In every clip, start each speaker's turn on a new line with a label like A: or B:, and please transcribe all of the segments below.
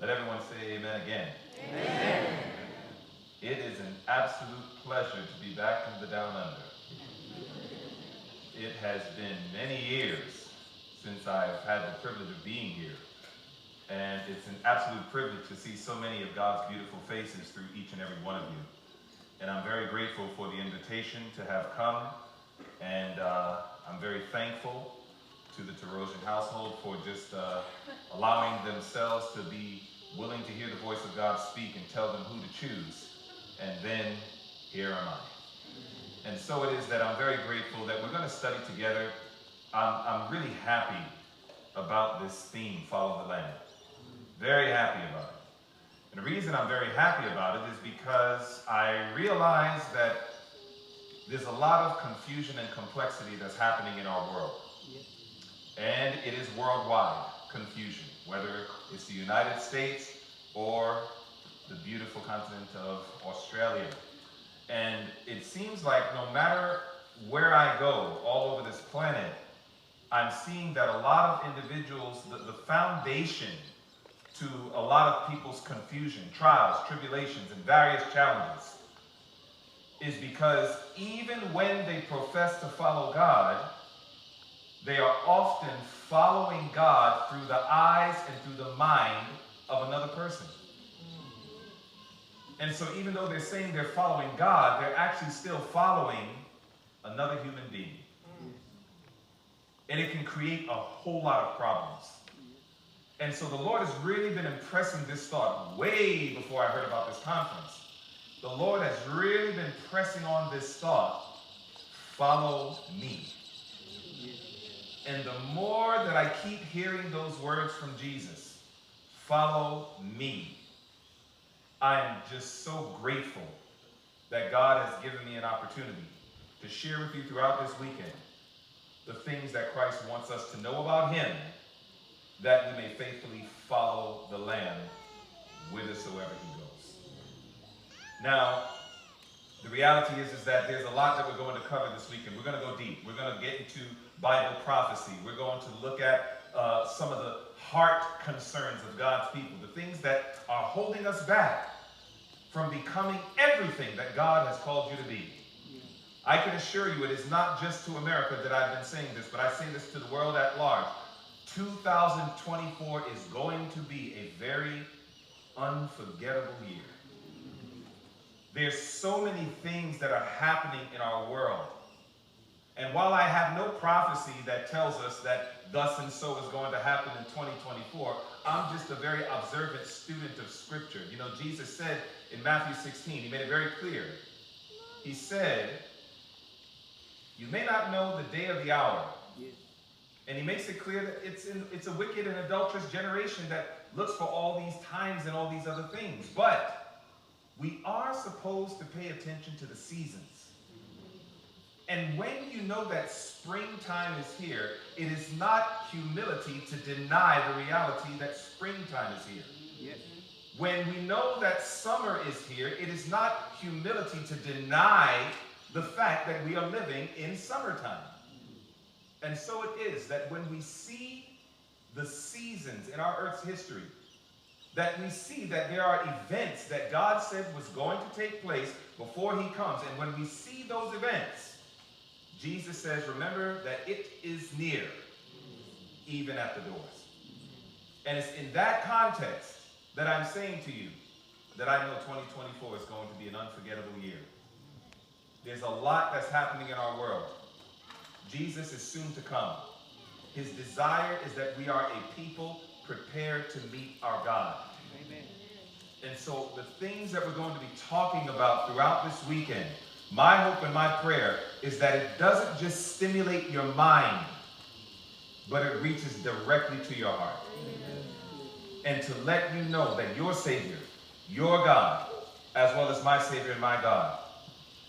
A: Let everyone say amen again.
B: Amen.
A: It is an absolute pleasure to be back in the Down Under. It has been many years since I've had the privilege of being here. And it's an absolute privilege to see so many of God's beautiful faces through each and every one of you. And I'm very grateful for the invitation to have come. And I'm very thankful to the Terosian household for just allowing themselves to be willing to hear the voice of God speak and tell them who to choose. And then, here am I. And so it is that I'm very grateful that we're going to study together. I'm really happy about this theme, Follow the Lamb. Very happy about it. And the reason I'm very happy about it is because I realize that there's a lot of confusion and complexity that's happening in our world. And it is worldwide confusion, whether it's the United States or the beautiful continent of Australia. And it seems like no matter where I go all over this planet, I'm seeing that a lot of individuals, the foundation to a lot of people's confusion, trials, tribulations, and various challenges is because even when they profess to follow God, they are often following God through the eyes and through the mind of another person. And so even though they're saying they're following God, they're actually still following another human being. And it can create a whole lot of problems. And so the Lord has really been impressing this thought way before I heard about this conference. The Lord has really been pressing on this thought, follow me. And the more that I keep hearing those words from Jesus, follow me, I am just so grateful that God has given me an opportunity to share with you throughout this weekend the things that Christ wants us to know about him, that we may faithfully follow the Lamb whithersoever he goes. Now, the reality is that there's a lot that we're going to cover this weekend. We're going to go deep. We're going to get into Bible prophecy. We're going to look at some of the heart concerns of God's people, the things that are holding us back from becoming everything that God has called you to be. I can assure you it is not just to America that I've been saying this, but I say this to the world at large. 2024 is going to be a very unforgettable year. There's so many things that are happening in our world. And while I have no prophecy that tells us that thus and so is going to happen in 2024, I'm just a very observant student of Scripture. You know, Jesus said in Matthew 16, he made it very clear. He said, you may not know the day or the hour. And he makes it clear that it's a wicked and adulterous generation that looks for all these times and all these other things. But we are supposed to pay attention to the seasons. And when you know that springtime is here, it is not humility to deny the reality that springtime is here. Yes. When we know that summer is here, it is not humility to deny the fact that we are living in summertime. And so it is that when we see the seasons in our Earth's history, that we see that there are events that God said was going to take place before he comes. And when we see those events, Jesus says, remember that it is near, even at the doors. And it's in that context that I'm saying to you that I know 2024 is going to be an unforgettable year. There's a lot that's happening in our world. Jesus is soon to come. His desire is that we are a people prepared to meet our God. Amen. And so the things that we're going to be talking about throughout this weekend, my hope and my prayer is that it doesn't just stimulate your mind, but it reaches directly to your heart. Amen. And to let you know that your Savior, your God, as well as my Savior and my God,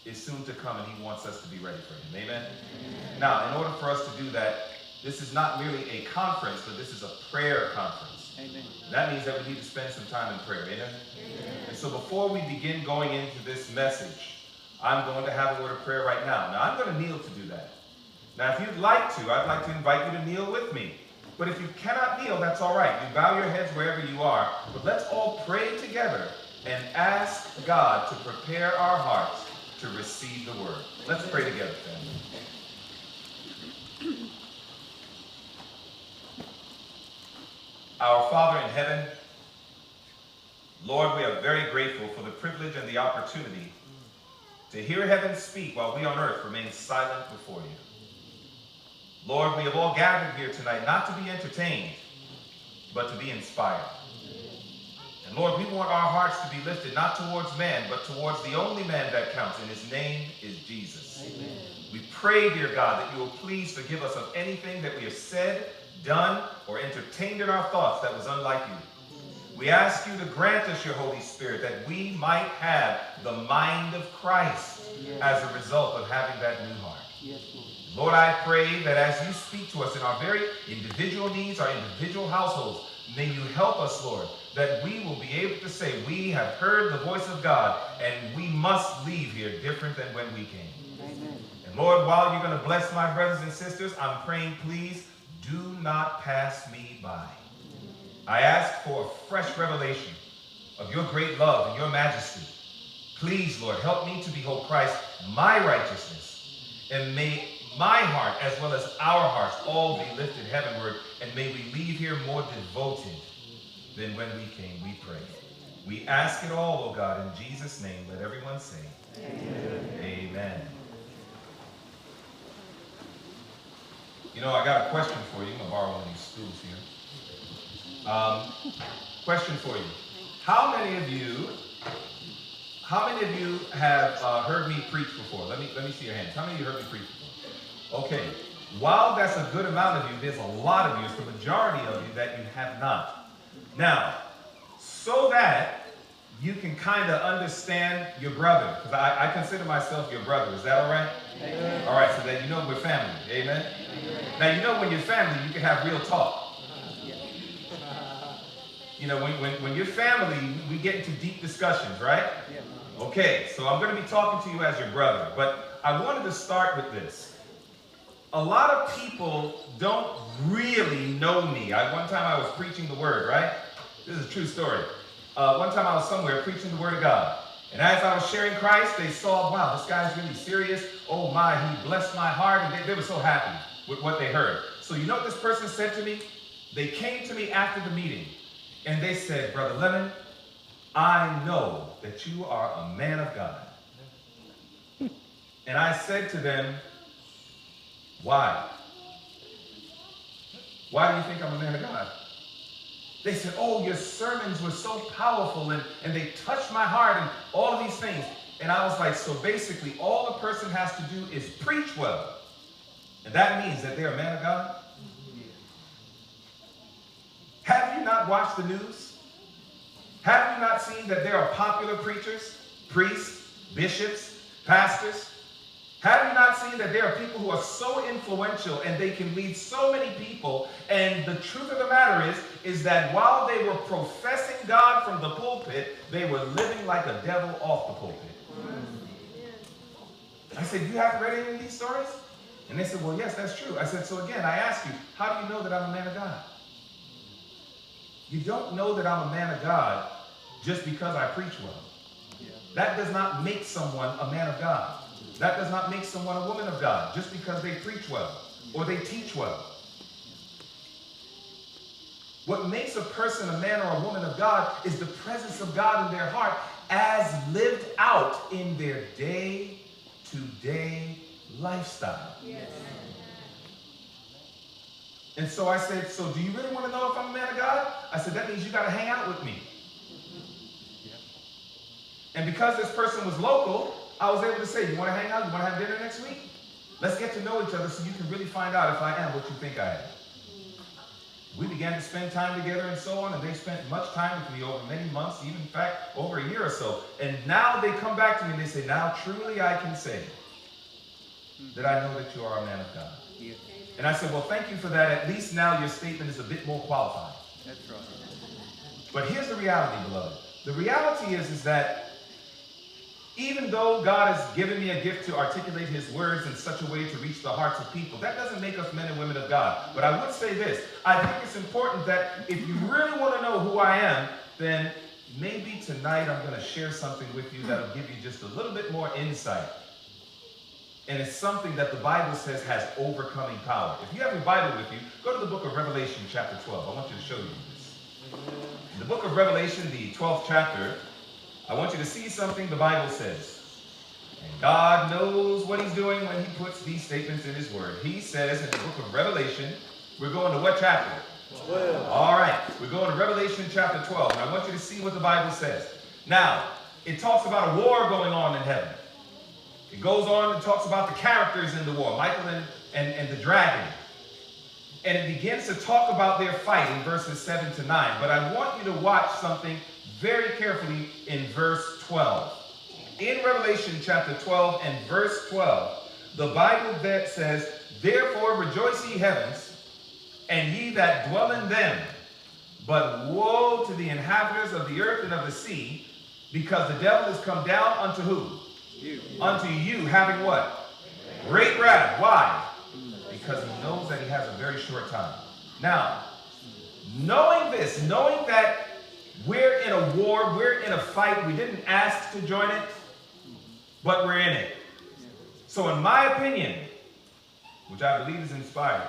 A: is soon to come, and he wants us to be ready for him. Amen? Amen. Now, in order for us to do that, this is not merely a conference, but this is a prayer conference. Amen. That means that we need to spend some time in prayer. Amen? Amen. And so before we begin going into this message, I'm going to have a word of prayer right now. Now, I'm going to kneel to do that. Now, if you'd like to, I'd like to invite you to kneel with me. But if you cannot kneel, that's all right. You bow your heads wherever you are. But let's all pray together and ask God to prepare our hearts to receive the word. Let's pray together, family. Our Father in heaven, Lord, we are very grateful for the privilege and the opportunity to hear heaven speak while we on earth remain silent before you. Lord, we have all gathered here tonight not to be entertained, but to be inspired. And Lord, we want our hearts to be lifted not towards man, but towards the only man that counts, and his name is Jesus. Amen. We pray, dear God, that you will please forgive us of anything that we have said, done, or entertained in our thoughts that was unlike you. We ask you to grant us your Holy Spirit that we might have the mind of Christ as a result of having that new heart. Yes, Lord. Lord, I pray that as you speak to us in our very individual needs, our individual households, may you help us, Lord, that we will be able to say we have heard the voice of God and we must leave here different than when we came. Amen. And Lord, while you're going to bless my brothers and sisters, I'm praying, please do not pass me by. I ask for a fresh revelation of your great love and your majesty. Please, Lord, help me to behold Christ, my righteousness, and may my heart as well as our hearts all be lifted heavenward, and may we leave here more devoted than when we came, we pray. We ask it all, oh God, in Jesus' name. Let everyone say, Amen. Amen. You know, I got a question for you. I'm going to borrow one of these stools here. Question for you. How many of you have heard me preach before? Let me see your hands. How many of you heard me preach before? Okay. While that's a good amount of you, there's a lot of you, it's the majority of you that you have not. Now, so that you can kind of understand your brother, because I consider myself your brother. Is that all right? Amen. All right, so that you know we're family. Amen? Amen. Now, you know when you're family, you can have real talk. You know, when you're family, we get into deep discussions, right? Okay, so I'm going to be talking to you as your brother, but I wanted to start with this. A lot of people don't really know me. One time I was preaching the word, right? This is a true story. One time I was somewhere preaching the word of God. And as I was sharing Christ, they saw, wow, this guy's really serious. Oh my, he blessed my heart. And they were so happy with what they heard. So you know what this person said to me? They came to me after the meeting and they said, Brother Lemon, I know that you are a man of God. And I said to them, why? Why do you think I'm a man of God? They said, oh, your sermons were so powerful and they touched my heart and all of these things. And I was like, so basically all a person has to do is preach well. And that means that they're a man of God? Have you not watched the news? Have you not seen that there are popular preachers, priests, bishops, pastors? Have you not seen that there are people who are so influential and they can lead so many people? And the truth of the matter is that while they were professing God from the pulpit, they were living like a devil off the pulpit. I said, you haven't read any of these stories? And they said, well, yes, that's true. I said, so again, I ask you, how do you know that I'm a man of God? You don't know that I'm a man of God just because I preach well. That does not make someone a man of God. That does not make someone a woman of God just because they preach well or they teach well. What makes a person a man or a woman of God is the presence of God in their heart as lived out in their day-to-day lifestyle. Yes. And so I said, so do you really want to know if I'm a man of God? I said, that means you got to hang out with me. And because this person was local, I was able to say, you want to hang out? You want to have dinner next week? Let's get to know each other so you can really find out if I am what you think I am. We began to spend time together and so on, and they spent much time with me over many months, even in fact, over a year or so. And now they come back to me and they say, now truly I can say that I know that you are a man of God. Yeah. And I said, well, thank you for that. At least now your statement is a bit more qualified. That's right. But here's the reality, beloved. The reality is that Even though God has given me a gift to articulate his words in such a way to reach the hearts of people, that doesn't make us men and women of God. But I would say this. I think it's important that if you really want to know who I am, then maybe tonight I'm going to share something with you that'll give you just a little bit more insight. And it's something that the Bible says has overcoming power. If you have your Bible with you, go to the book of Revelation chapter 12. I want you to show you this. In the book of Revelation, the 12th chapter, I want you to see something the Bible says. And God knows what he's doing when he puts these statements in his word. He says in the book of Revelation, we're going to what chapter? 12. All right, we're going to Revelation chapter 12. And I want you to see what the Bible says. Now, it talks about a war going on in heaven. It goes on and talks about the characters in the war, Michael and the dragon. And it begins to talk about their fight in verses 7 to 9. But I want you to watch something very carefully in verse 12. In Revelation chapter 12 and verse 12, the Bible that says, "Therefore rejoice ye heavens, and ye that dwell in them. But woe to the inhabitants of the earth and of the sea, because the devil is come down unto who? You. Unto you, having what? Great wrath." Why? Because he knows that he has a very short time. Now, knowing this, knowing that we're in a war, we're in a fight, we didn't ask to join it, but we're in it. So in my opinion, which I believe is inspired,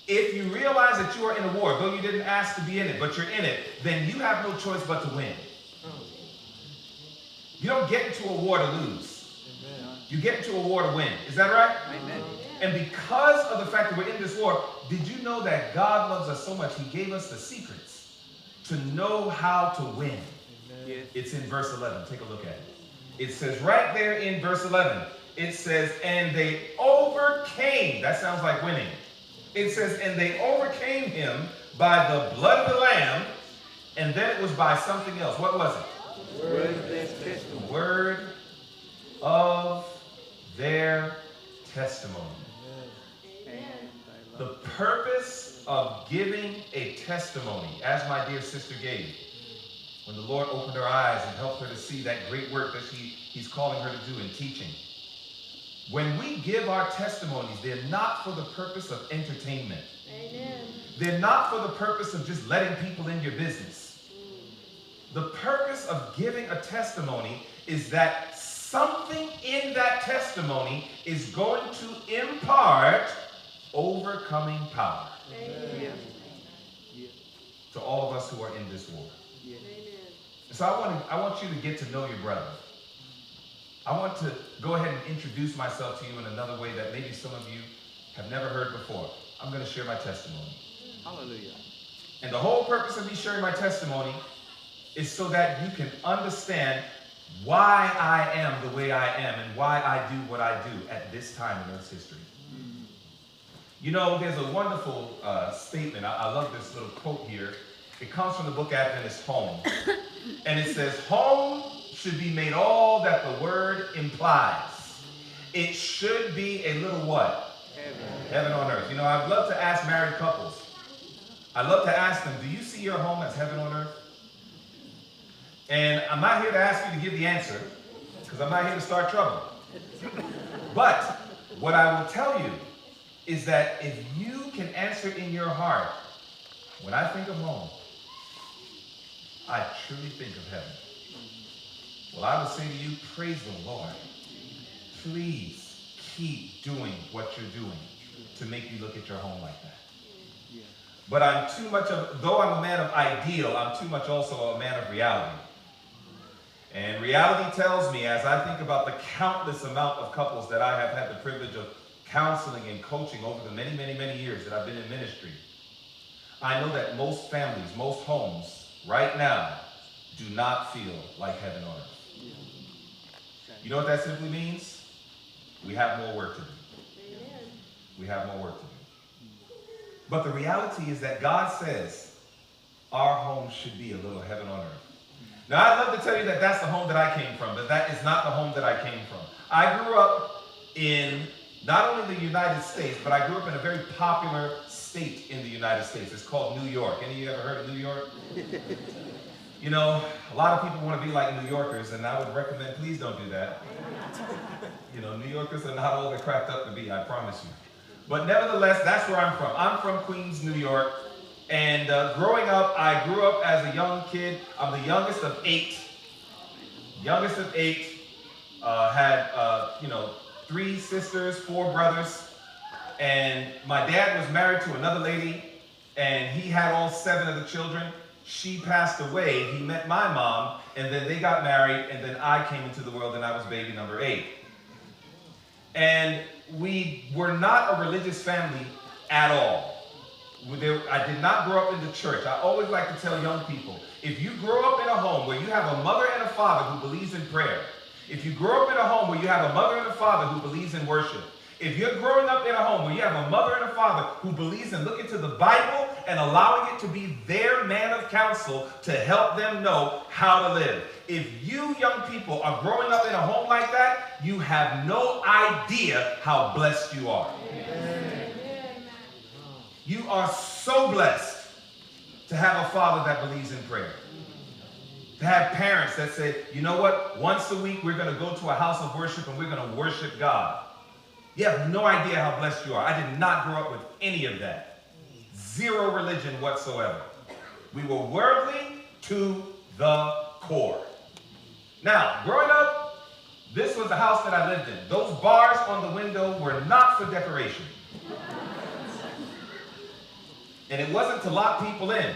A: if you realize that you are in a war, though you didn't ask to be in it, but you're in it, then you have no choice but to win. You don't get into a war to lose. You get into a war to win. Is that right? Amen. And because of the fact that we're in this war, did you know that God loves us so much, he gave us the secrets to know how to win? Yes. It's in verse 11. Take a look at it. It says right there in verse 11, it says, "And they overcame." That sounds like winning. It says, "And they overcame him by the blood of the Lamb," and then it was by something else. What was it? The word of their testimony. Amen. The purpose of giving a testimony, as my dear sister gave, when the Lord opened her eyes and helped her to see that great work that he's calling her to do in teaching. When we give our testimonies, they're not for the purpose of entertainment. Amen. They're not for the purpose of just letting people in your business. The purpose of giving a testimony is that something in that testimony is going to impart overcoming power. Amen. To all of us who are in this war. Amen. So I want you to get to know your brother. I want to go ahead and introduce myself to you in another way that maybe some of you have never heard before. I'm going to share my testimony. Hallelujah. And the whole purpose of me sharing my testimony is so that you can understand why I am the way I am and why I do what I do at this time in Earth's history. You know, there's a wonderful statement. I love this little quote here. It comes from the book Adventist Home. And it says, "Home should be made all that the word implies. It should be a little what? Heaven. Heaven on earth." You know, I'd love to ask married couples. I'd love to ask them, do you see your home as heaven on earth? And I'm not here to ask you to give the answer, because I'm not here to start trouble. But what I will tell you is that if you can answer in your heart, when I think of home, I truly think of heaven. Well, I would say to you, praise the Lord. Please keep doing what you're doing to make you look at your home like that. But I'm too much of, though I'm a man of ideal, I'm too much also a man of reality. And reality tells me, as I think about the countless amount of couples that I have had the privilege of counseling and coaching over the many, many, many years that I've been in ministry, I know that most families, most homes right now do not feel like heaven on earth. You know what that simply means? We have more work to do. We have more work to do. But the reality is that God says our home should be a little heaven on earth. Now, I'd love to tell you that that's the home that I came from, but that is not the home that I came from. I grew up in not only the United States, but I grew up in a very popular state in the United States. It's called New York. Any of you ever heard of New York? You know, a lot of people want to be like New Yorkers, and I would recommend, please don't do that. You know, New Yorkers are not all they're cracked up to be, I promise you. But nevertheless, that's where I'm from. I'm from Queens, New York. And growing up, I grew up as a young kid. I'm the youngest of 8. Youngest of 8. Had, 3 sisters, 4 brothers. And my dad was married to another lady, and he had all 7 of the children. She passed away. He met my mom, and then they got married, and then I came into the world, and I was baby number 8. And we were not a religious family at all. I did not grow up in the church. I always like to tell young people, if you grow up in a home where you have a mother and a father who believes in prayer, if you grow up in a home where you have a mother and a father who believes in worship, if you're growing up in a home where you have a mother and a father who believes in looking to the Bible and allowing it to be their man of counsel to help them know how to live. If you young people are growing up in a home like that, you have no idea how blessed you are. Amen. You are so blessed to have a father that believes in prayer. To have parents that say, you know what, once a week we're going to go to a house of worship and we're going to worship God. You have no idea how blessed you are. I did not grow up with any of that. 0 religion whatsoever. We were worldly to the core. Now, growing up, this was the house that I lived in. Those bars on the window were not for decoration. And it wasn't to lock people in.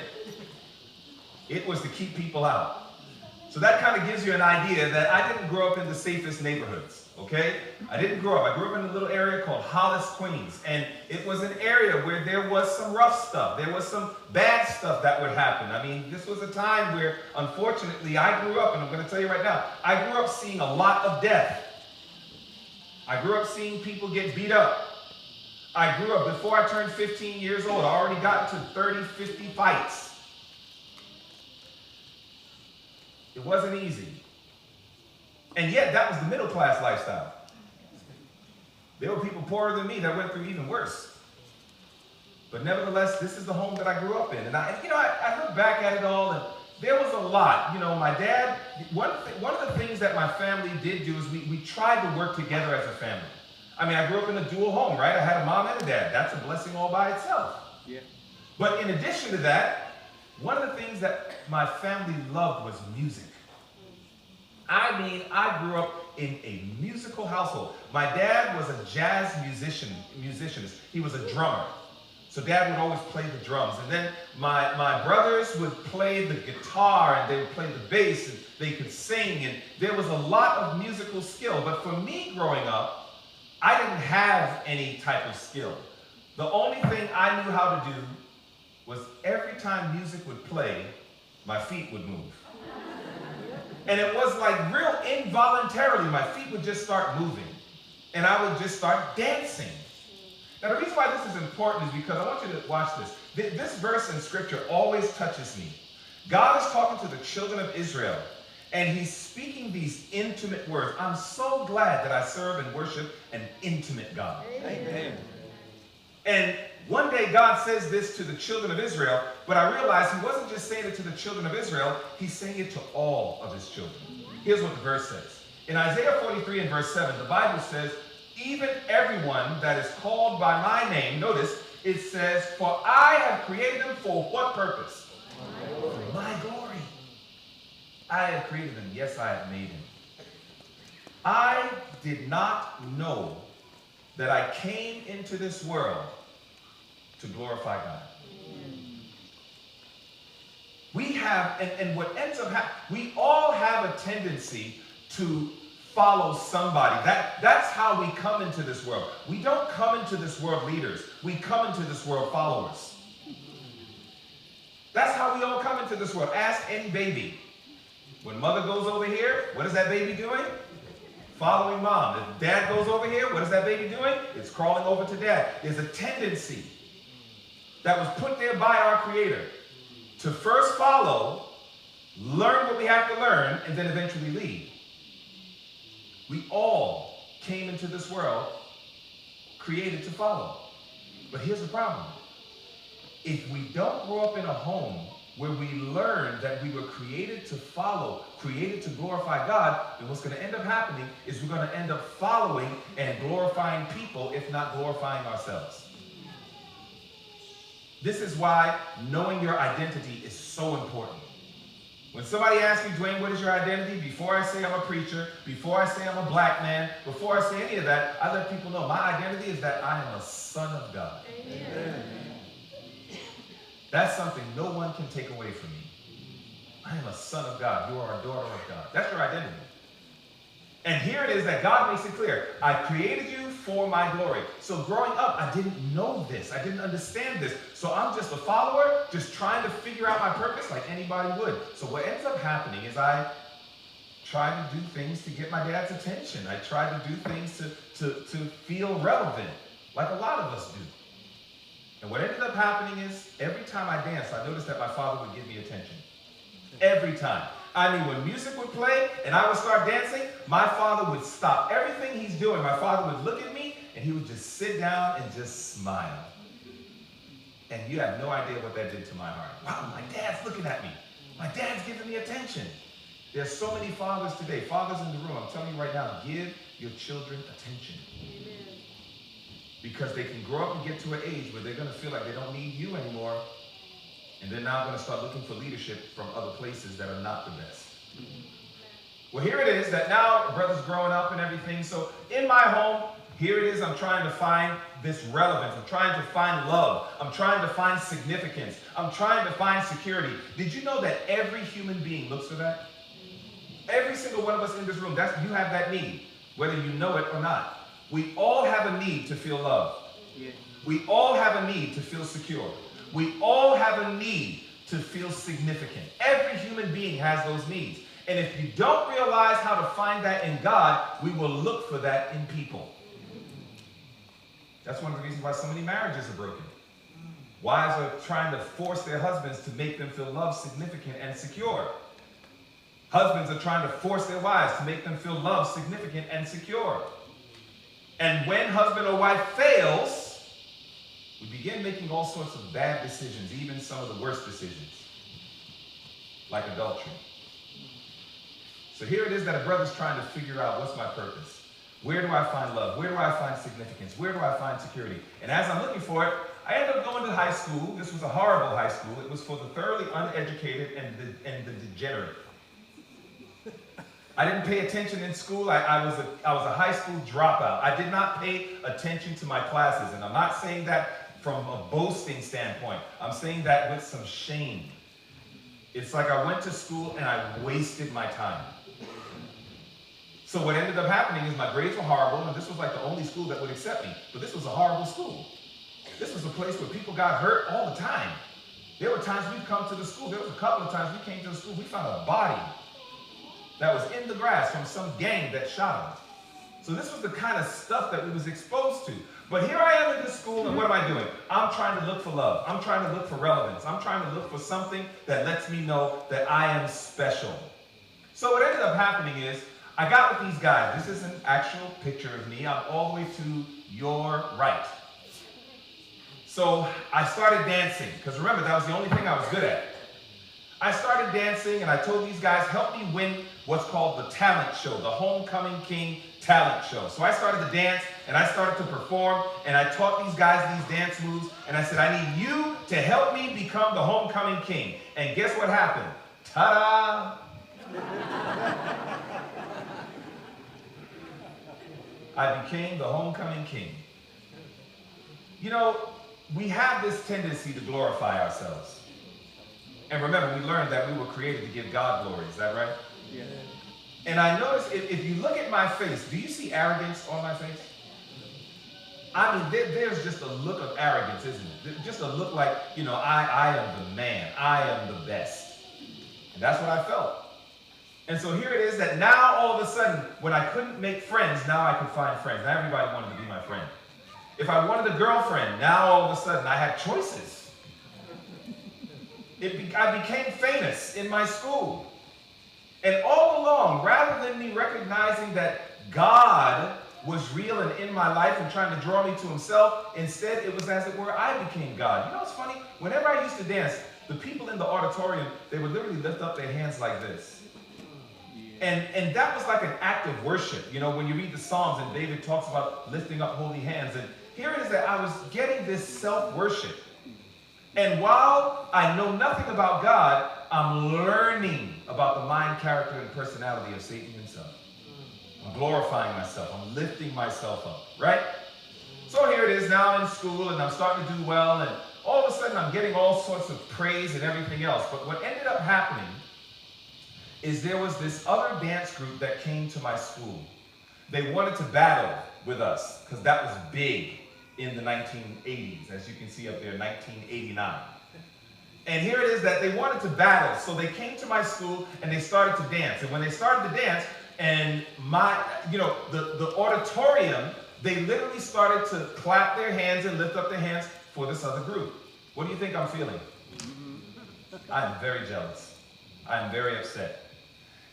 A: It was to keep people out. So that kind of gives you an idea that I didn't grow up in the safest neighborhoods, okay? I didn't grow up. I grew up in a little area called Hollis, Queens. And it was an area where there was some rough stuff. There was some bad stuff that would happen. I mean, this was a time where, unfortunately, I grew up, and I'm going to tell you right now, I grew up seeing a lot of death. I grew up seeing people get beat up. I grew up, before I turned 15 years old, I already got into 30, 50 fights. It wasn't easy. And yet, that was the middle class lifestyle. There were people poorer than me that went through even worse. But nevertheless, this is the home that I grew up in. And I look back at it all, and there was a lot. You know, my dad, one of the things that my family did do is we tried to work together as a family. I mean, I grew up in a dual home, right? I had a mom and a dad. That's a blessing all by itself. Yeah. But in addition to that, one of the things that my family loved was music. I mean, I grew up in a musical household. My dad was a jazz musicianist. He was a drummer. So dad would always play the drums. And then my brothers would play the guitar, and they would play the bass, and they could sing. And there was a lot of musical skill. But for me growing up, I didn't have any type of skill. The only thing I knew how to do was every time music would play, my feet would move. And it was like real involuntarily, my feet would just start moving. And I would just start dancing. Now the reason why this is important is because I want you to watch this. This verse in scripture always touches me. God is talking to the children of Israel, and he's speaking these intimate words. I'm so glad that I serve and worship an intimate God. Amen. And one day God says this to the children of Israel, but I realized he wasn't just saying it to the children of Israel, he's saying it to all of his children. Here's what the verse says. In Isaiah 43 and verse 7, the Bible says, even everyone that is called by my name, notice, it says, for I have created them for what purpose? For my glory. I have created them. Yes, I have made them. I did not know that I came into this world to glorify God. We have, and what ends up happening, we all have a tendency to follow somebody. That's how we come into this world. We don't come into this world leaders. We come into this world followers. That's how we all come into this world. Ask any baby. When mother goes over here, what is that baby doing? Following mom. If dad goes over here, what is that baby doing? It's crawling over to dad. There's a tendency that was put there by our Creator to first follow, learn what we have to learn, and then eventually lead. We all came into this world created to follow. But here's the problem. If we don't grow up in a home where we learn that we were created to follow, created to glorify God, then what's going to end up happening is we're going to end up following and glorifying people, if not glorifying ourselves. This is why knowing your identity is so important. When somebody asks me, Dwayne, what is your identity? Before I say I'm a preacher, before I say I'm a black man, before I say any of that, I let people know my identity is that I am a son of God. Amen. That's something no one can take away from me. I am a son of God. You are a daughter of God. That's your identity. And here it is that God makes it clear. I created you for my glory. So growing up, I didn't know this. I didn't understand this. So I'm just a follower, just trying to figure out my purpose like anybody would. So what ends up happening is I try to do things to get my dad's attention. I try to do things to feel relevant, like a lot of us do. And what ended up happening is every time I danced, I noticed that my father would give me attention. Every time. I mean, when music would play and I would start dancing, my father would stop everything he's doing. My father would look at me and he would just sit down and just smile. And you have no idea what that did to my heart. Wow, my dad's looking at me. My dad's giving me attention. There's so many fathers today. Fathers in the room, I'm telling you right now, give your children attention. Amen. Because they can grow up and get to an age where they're going to feel like they don't need you anymore. And they're now going to start looking for leadership from other places that are not the best. Well, here it is that now brother's growing up and everything. So in my home, here it is, I'm trying to find this relevance. I'm trying to find love. I'm trying to find significance. I'm trying to find security. Did you know that every human being looks for that? Every single one of us in this room, you have that need, whether you know it or not. We all have a need to feel loved. We all have a need to feel secure. We all have a need to feel significant. Every human being has those needs. And if you don't realize how to find that in God, we will look for that in people. That's one of the reasons why so many marriages are broken. Wives are trying to force their husbands to make them feel loved, significant, and secure. Husbands are trying to force their wives to make them feel loved, significant, and secure. And when husband or wife fails, we begin making all sorts of bad decisions, even some of the worst decisions, like adultery. So here it is that a brother's trying to figure out, what's my purpose? Where do I find love? Where do I find significance? Where do I find security? And as I'm looking for it, I ended up going to high school. This was a horrible high school. It was for the thoroughly uneducated and the degenerate. I didn't pay attention in school. I was a high school dropout. I did not pay attention to my classes. And I'm not saying that from a boasting standpoint. I'm saying that with some shame. It's like I went to school and I wasted my time. So what ended up happening is my grades were horrible, and this was like the only school that would accept me. But this was a horrible school. This was a place where people got hurt all the time. There were times we'd come to the school. There was a couple of times we came to the school, we found a body that was in the grass from some gang that shot him. So this was the kind of stuff that we was exposed to. But here I am in this school, and what am I doing? I'm trying to look for love. I'm trying to look for relevance. I'm trying to look for something that lets me know that I am special. So what ended up happening is, I got with these guys. This is an actual picture of me. I'm all the way to your right. So I started dancing, because remember, that was the only thing I was good at. I started dancing, and I told these guys, help me win what's called the talent show, the Homecoming King talent show. So I started to dance, and I started to perform, and I taught these guys these dance moves, and I said, I need you to help me become the Homecoming King. And guess what happened? Ta-da! I became the Homecoming King. You know, we have this tendency to glorify ourselves. And remember, we learned that we were created to give God glory. Is that right? Yeah. And I noticed, if you look at my face, do you see arrogance on my face? I mean, there's just a look of arrogance, isn't it? Just a look like, you know, I am the man. I am the best. And that's what I felt. And so here it is that now all of a sudden, when I couldn't make friends, now I could find friends. Now everybody wanted to be my friend. If I wanted a girlfriend, now all of a sudden I had choices. I became famous in my school. And all along, rather than me recognizing that God was real and in my life and trying to draw me to himself, instead it was as it were I became God. You know what's funny? Whenever I used to dance, the people in the auditorium, they would literally lift up their hands like this. And that was like an act of worship. You know, when you read the Psalms and David talks about lifting up holy hands. And here it is that I was getting this self-worship. And while I know nothing about God, I'm learning about the mind, character, and personality of Satan himself. I'm glorifying myself. I'm lifting myself up, right? So here it is, now I'm in school and I'm starting to do well, and all of a sudden I'm getting all sorts of praise and everything else. But what ended up happening is there was this other dance group that came to my school. They wanted to battle with us because that was big in the 1980s, as you can see up there, 1989. And here it is that they wanted to battle. So they came to my school and they started to dance. And when they started to dance, and the auditorium, they literally started to clap their hands and lift up their hands for this other group. What do you think I'm feeling? I'm very jealous. I'm very upset.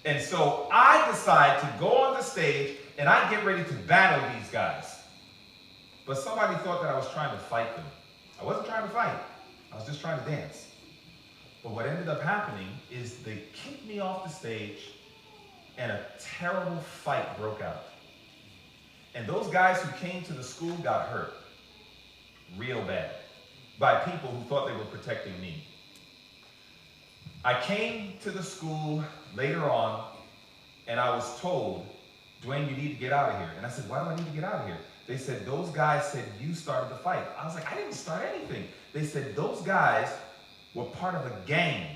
A: And so I decide to go on the stage and I get ready to battle these guys. But somebody thought that I was trying to fight them. I wasn't trying to fight. I was just trying to dance. But what ended up happening is they kicked me off the stage and a terrible fight broke out. And those guys who came to the school got hurt real bad by people who thought they were protecting me. I came to the school later on and I was told, Dwayne, you need to get out of here. And I said, why do I need to get out of here? They said, those guys said you started the fight. I was like, I didn't start anything. They said, those guys were part of a gang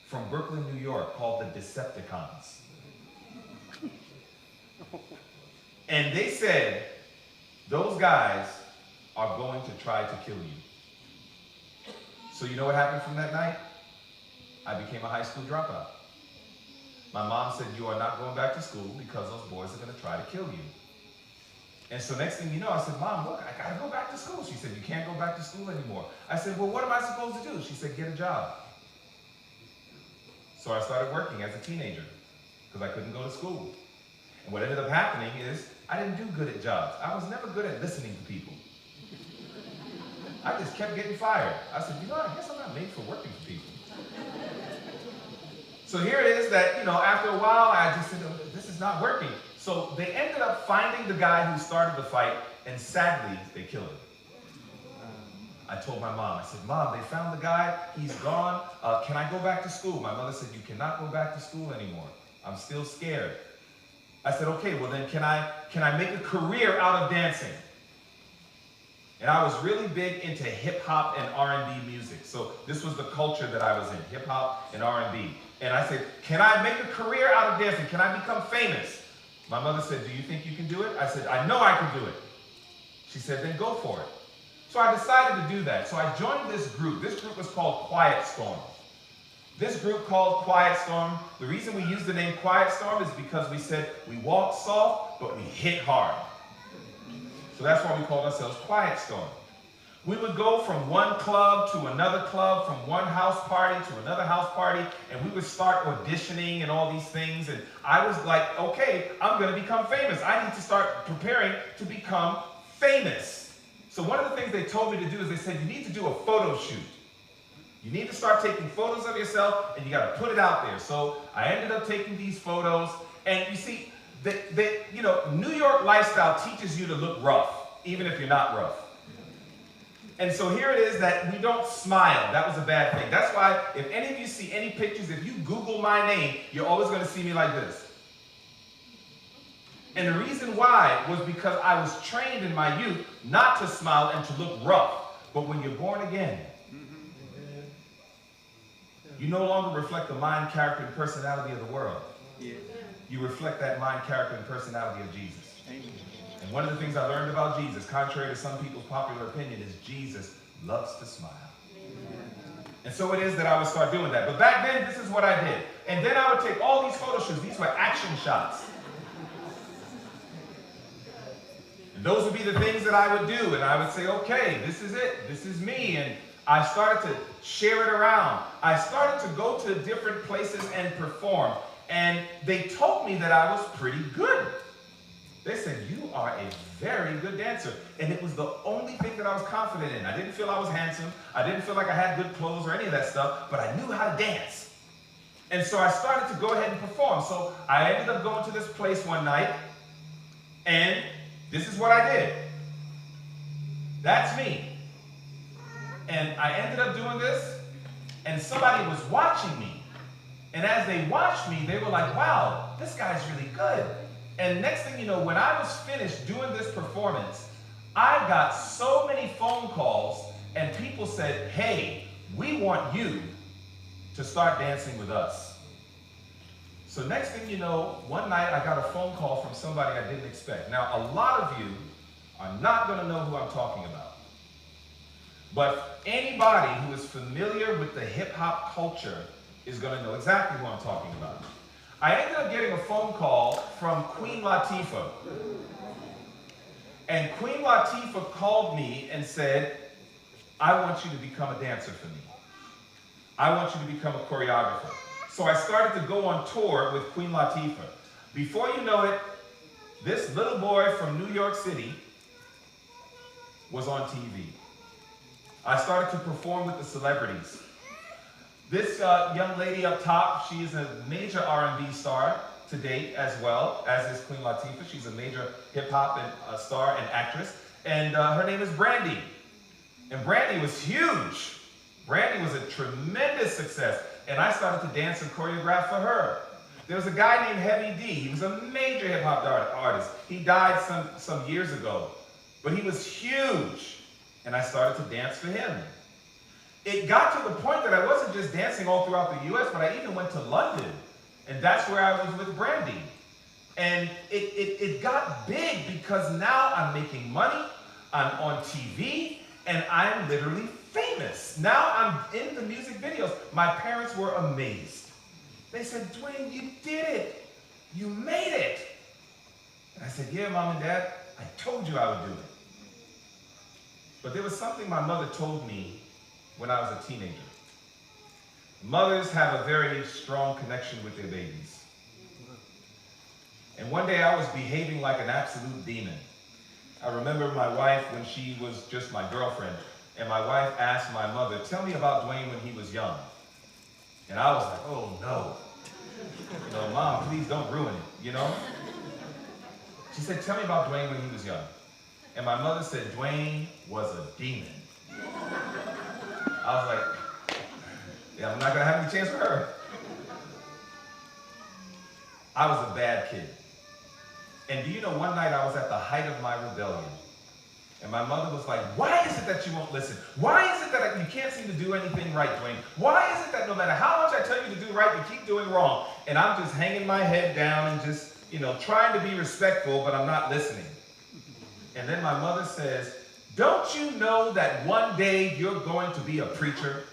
A: from Brooklyn, New York called the Decepticons. And they said, those guys are going to try to kill you. So you know what happened from that night? I became a high school dropout. My mom said, you are not going back to school because those boys are going to try to kill you. And so next thing you know, I said, Mom, look, I got to go back to school. She said, you can't go back to school anymore. I said, well, what am I supposed to do? She said, get a job. So I started working as a teenager because I couldn't go to school. And what ended up happening is I didn't do good at jobs. I was never good at listening to people. I just kept getting fired. I said, I guess I'm not made for working for people. So here it is that, after a while, I just said, this is not working. So they ended up finding the guy who started the fight, and sadly, they killed him. I told my mom, I said, Mom, they found the guy, he's gone, can I go back to school? My mother said, you cannot go back to school anymore. I'm still scared. I said, okay, well then can I make a career out of dancing? And I was really big into hip hop and R&B music. So this was the culture that I was in, hip hop and R&B. And I said, can I make a career out of dancing? Can I become famous? My mother said, do you think you can do it? I said, I know I can do it. She said, then go for it. So I decided to do that. So I joined this group. This group was called Quiet Storm. This group called Quiet Storm, the reason we used the name Quiet Storm is because we said we walk soft, but we hit hard. So that's why we called ourselves Quiet Storm. We would go from one club to another club, from one house party to another house party, and we would start auditioning and all these things. And I was like, okay, I'm going to become famous. I need to start preparing to become famous. So one of the things they told me to do is they said, you need to do a photo shoot. You need to start taking photos of yourself, and you got to put it out there. So I ended up taking these photos, and you see, New York lifestyle teaches you to look rough, even if you're not rough. And so here it is that we don't smile. That was a bad thing. That's why if any of you see any pictures, if you Google my name, you're always going to see me like this. And the reason why was because I was trained in my youth not to smile and to look rough. But when you're born again, you no longer reflect the mind, character, and personality of the world. You reflect that mind, character, and personality of Jesus. And one of the things I learned about Jesus, contrary to some people's popular opinion, is Jesus loves to smile. And so it is that I would start doing that. But back then, this is what I did. And then I would take all these photo shoots. These were action shots. And those would be the things that I would do. And I would say, okay, this is it. This is me. And I started to share it around. I started to go to different places and perform. And they told me that I was pretty good. They said, you are a very good dancer. And it was the only thing that that I was confident in. I didn't feel I was handsome. I didn't feel like I had good clothes or any of that stuff, but I knew how to dance. And so I started to go ahead and perform. So I ended up going to this place one night, and this is what I did. That's me. And I ended up doing this, and somebody was watching me. And as they watched me, they were like, wow, this guy's really good. And next thing you know, when I was finished doing this performance, I got so many phone calls, and people said, hey, we want you to start dancing with us. So next thing you know, one night I got a phone call from somebody I didn't expect. Now, a lot of you are not going to know who I'm talking about. But anybody who is familiar with the hip-hop culture is going to know exactly who I'm talking about. I ended up getting a phone call from Queen Latifah. And Queen Latifah called me and said, I want you to become a dancer for me. I want you to become a choreographer. So I started to go on tour with Queen Latifah. Before you know it, this little boy from New York City was on TV. I started to perform with the celebrities. This young lady up top, she is a major R&B star to date as well, as is Queen Latifah. She's a major hip-hop and star and actress. And her name is Brandy. And Brandy was huge. Brandy was a tremendous success. And I started to dance and choreograph for her. There was a guy named Heavy D. He was a major hip-hop artist. He died some years ago. But he was huge. And I started to dance for him. It got to the point that I wasn't just dancing all throughout the U.S., but I even went to London. And that's where I was with Brandy. And it got big because now I'm making money, I'm on TV, and I'm literally famous. Now I'm in the music videos. My parents were amazed. They said, Dwayne, you did it. You made it. And I said, yeah, Mom and Dad, I told you I would do it. But there was something my mother told me when I was a teenager. Mothers have a very strong connection with their babies. And one day I was behaving like an absolute demon. I remember my wife when she was just my girlfriend, and my wife asked my mother, tell me about Dwayne when he was young. And I was like, oh no. You know, Mom, please don't ruin it, you know? She said, tell me about Dwayne when he was young. And my mother said, Dwayne was a demon. I was like, yeah, I'm not gonna have any chance for her. I was a bad kid. And do you know, one night I was at the height of my rebellion. And my mother was like, why is it that you won't listen? Why is it that you can't seem to do anything right, Dwayne? Why is it that no matter how much I tell you to do right, you keep doing wrong? And I'm just hanging my head down and just, you know, trying to be respectful, but I'm not listening. And then my mother says, don't you know that one day you're going to be a preacher?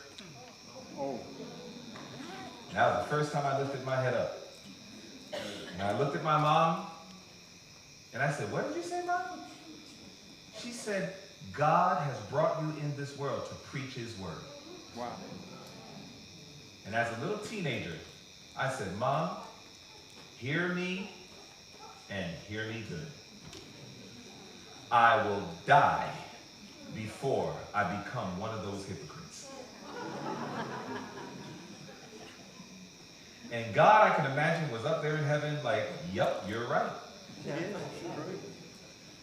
A: Oh. And that was the first time I lifted my head up. And I looked at my mom, and I said, what did you say, Mom? She said, God has brought you in this world to preach his word. Wow. And as a little teenager, I said, Mom, hear me and hear me good. I will die before I become one of those hypocrites. And God, I can imagine, was up there in heaven like, yep, you're right. Yeah.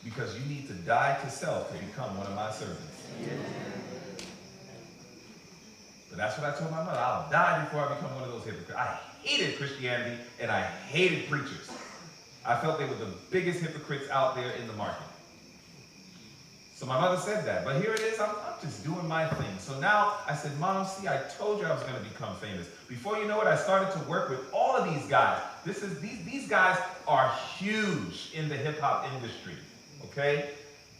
A: Because you need to die to self to become one of my servants. Yeah. But that's what I told my mother. I'll die before I become one of those hypocrites. I hated Christianity and I hated preachers. I felt they were the biggest hypocrites out there in the market. So my mother said that, but here it is, I'm just doing my thing. So now I said, Mom, see, I told you I was going to become famous. Before you know it, I started to work with all of these guys. These guys are huge in the hip-hop industry, okay?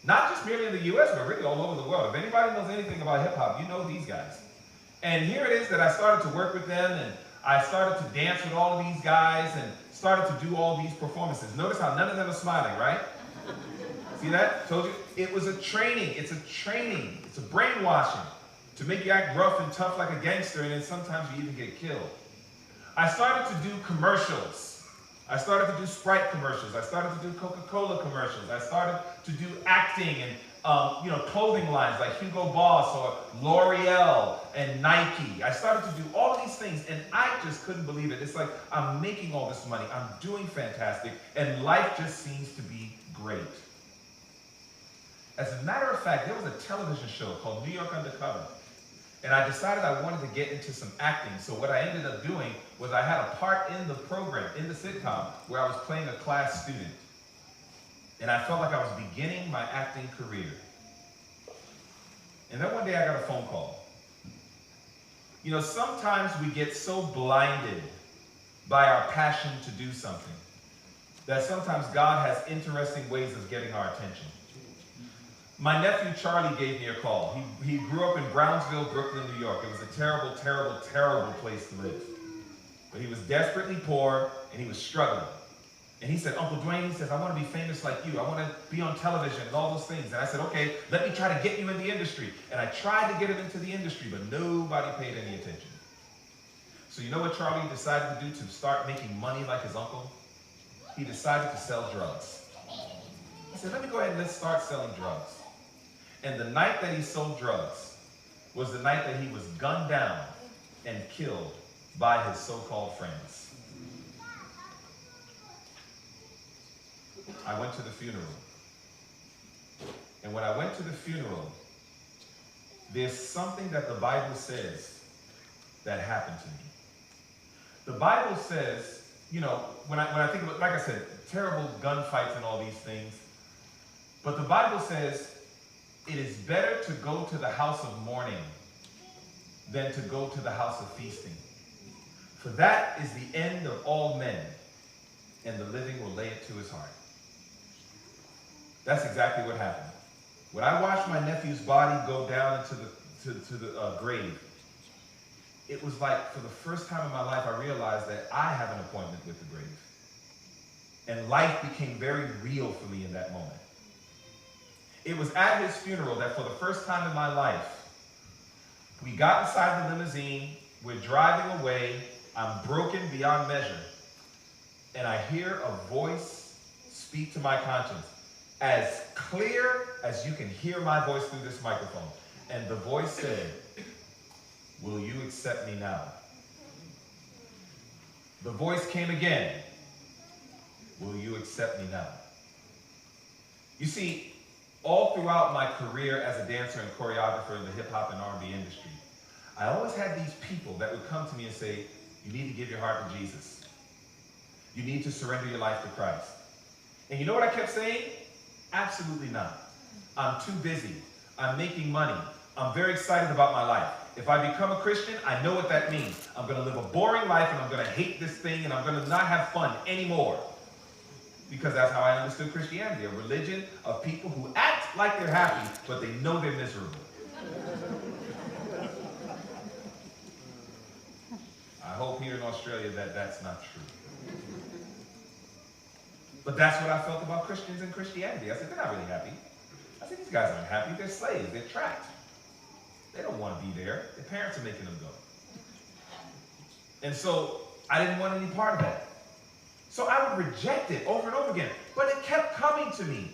A: Not just merely in the U.S., but really all over the world. If anybody knows anything about hip-hop, you know these guys. And here it is that I started to work with them, and I started to dance with all of these guys, and started to do all these performances. Notice how none of them are smiling, right? See that? Told you. It was a training. It's a training. It's a brainwashing to make you act rough and tough like a gangster, and then sometimes you even get killed. I started to do commercials. I started to do Sprite commercials. I started to do Coca-Cola commercials. I started to do acting and clothing lines like Hugo Boss or L'Oreal and Nike. I started to do all of these things, and I just couldn't believe it. It's like I'm making all this money, I'm doing fantastic, and life just seems to be great. As a matter of fact, there was a television show called New York Undercover, and I decided I wanted to get into some acting. So what I ended up doing was I had a part in the program, in the sitcom, where I was playing a class student. And I felt like I was beginning my acting career. And then one day I got a phone call. Sometimes we get so blinded by our passion to do something that sometimes God has interesting ways of getting our attention. My nephew Charlie gave me a call. He grew up in Brownsville, Brooklyn, New York. It was a terrible, terrible, terrible place to live. But he was desperately poor and he was struggling. And he said, Uncle Dwayne, he says, I want to be famous like you. I want to be on television and all those things. And I said, okay, let me try to get you in the industry. And I tried to get him into the industry, but nobody paid any attention. So you know what Charlie decided to do to start making money like his uncle? He decided to sell drugs. He said, let me go ahead and let's start selling drugs. And the night that he sold drugs was the night that he was gunned down and killed by his so-called friends. I went to the funeral. And when I went to the funeral, there's something that the Bible says that happened to me. The Bible says, when I think about, like I said, terrible gunfights and all these things, but the Bible says it is better to go to the house of mourning than to go to the house of feasting. For that is the end of all men, and the living will lay it to his heart. That's exactly what happened. When I watched my nephew's body go down into the grave, it was like for the first time in my life I realized that I have an appointment with the grave. And life became very real for me in that moment. It was at his funeral that for the first time in my life, we got inside the limousine, we're driving away, I'm broken beyond measure, and I hear a voice speak to my conscience, as clear as you can hear my voice through this microphone. And the voice said, will you accept me now? The voice came again, will you accept me now? You see, all throughout my career as a dancer and choreographer in the hip hop and R&B industry, I always had these people that would come to me and say, you need to give your heart to Jesus. You need to surrender your life to Christ. And you know what I kept saying? Absolutely not. I'm too busy. I'm making money. I'm very excited about my life. If I become a Christian, I know what that means. I'm going to live a boring life and I'm going to hate this thing and I'm going to not have fun anymore. Because that's how I understood Christianity, a religion of people who act like they're happy, but they know they're miserable. I hope here in Australia that that's not true. But that's what I felt about Christians and Christianity. I said, they're not really happy. I said, these guys aren't happy. They're slaves. They're trapped. They don't want to be there. Their parents are making them go. And so I didn't want any part of that. So I would reject it over and over again. But it kept coming to me.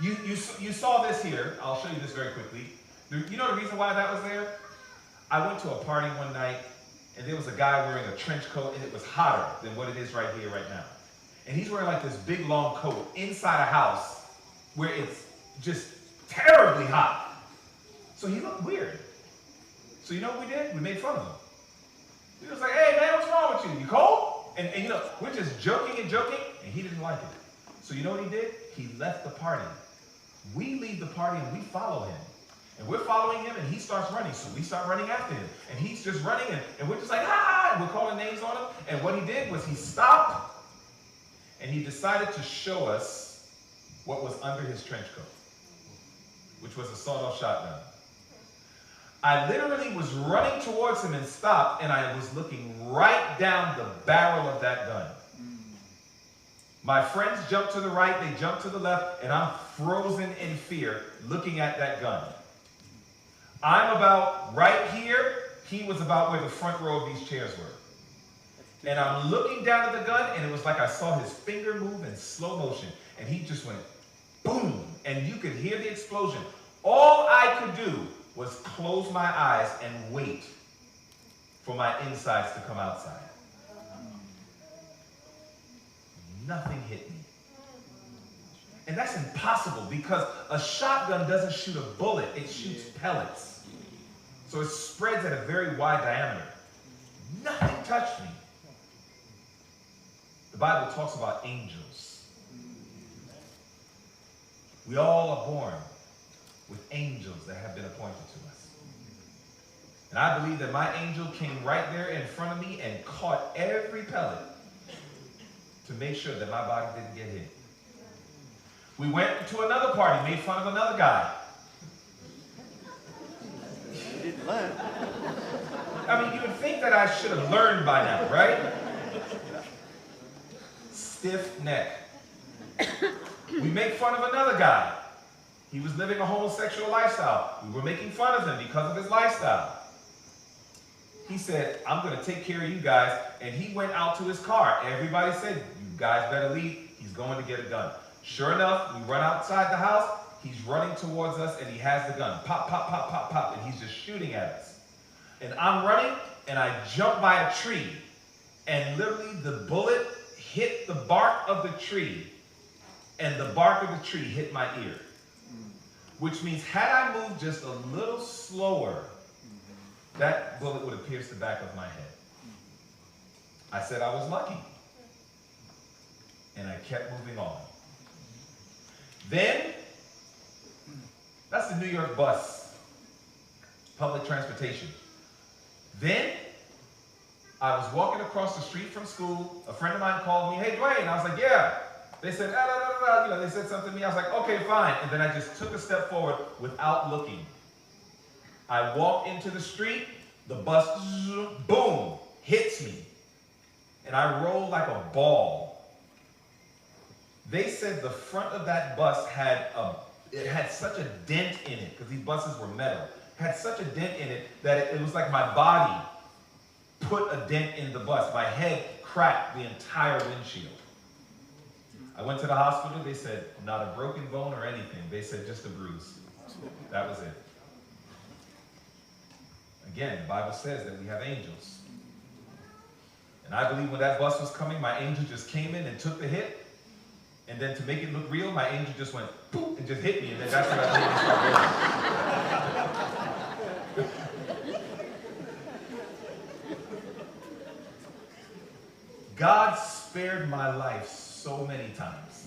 A: You saw this here. I'll show you this very quickly. You know the reason why that was there? I went to a party one night, and there was a guy wearing a trench coat, and it was hotter than what it is right here, right now. And he's wearing like this big, long coat inside a house where it's just terribly hot. So he looked weird. So you know what we did? We made fun of him. We was like, hey, man, what's wrong with you? You cold? And we're just joking, and he didn't like it. So you know what he did? He left the party. We leave the party, and we follow him. And we're following him, and he starts running. So we start running after him. And he's just running, and we're just like, ah! And we're calling names on him. And what he did was he stopped, and he decided to show us what was under his trench coat, which was a sawed-off shotgun. I literally was running towards him and stopped, and I was looking right down the barrel of that gun. My friends jumped to the right, they jumped to the left, and I'm frozen in fear looking at that gun. I'm about right here, he was about where the front row of these chairs were. And I'm looking down at the gun, and it was like I saw his finger move in slow motion, and he just went boom, and you could hear the explosion. All I could do was close my eyes and wait for my insides to come outside. Nothing hit me. And that's impossible because a shotgun doesn't shoot a bullet, it shoots pellets. So it spreads at a very wide diameter. Nothing touched me. The Bible talks about angels. We all are born with angels that have been appointed to us. And I believe that my angel came right there in front of me and caught every pellet to make sure that my body didn't get hit. We went to another party, made fun of another guy.
B: You didn't learn.
A: I mean, you would think that I should have learned by now, right? Stiff neck. We make fun of another guy. He was living a homosexual lifestyle. We were making fun of him because of his lifestyle. He said, I'm going to take care of you guys. And he went out to his car. Everybody said, you guys better leave. He's going to get a gun. Sure enough, we run outside the house. He's running towards us and he has the gun. Pop, pop, pop, pop, pop. And he's just shooting at us. And I'm running and I jump by a tree. And literally the bullet hit the bark of the tree. And the bark of the tree hit my ear. Which means had I moved just a little slower, that bullet would have pierced the back of my head. I said I was lucky. And I kept moving on. Then, that's the New York bus, public transportation. Then, I was walking across the street from school. A friend of mine called me, hey, Dwayne. I was like, yeah. They said, they said something to me. I was like, okay, fine. And then I just took a step forward without looking. I walked into the street. The bus, boom, hits me. And I roll like a ball. They said the front of that bus had such a dent in it, because these buses were metal, had such a dent in it that it was like my body put a dent in the bus. My head cracked the entire windshield. I went to the hospital. They said, not a broken bone or anything. They said, just a bruise. That was it. Again, the Bible says that we have angels. And I believe when that bus was coming, my angel just came in and took the hit. And then to make it look real, my angel just went poof and just hit me. And then that's when I made me start running. God spared my life so many times.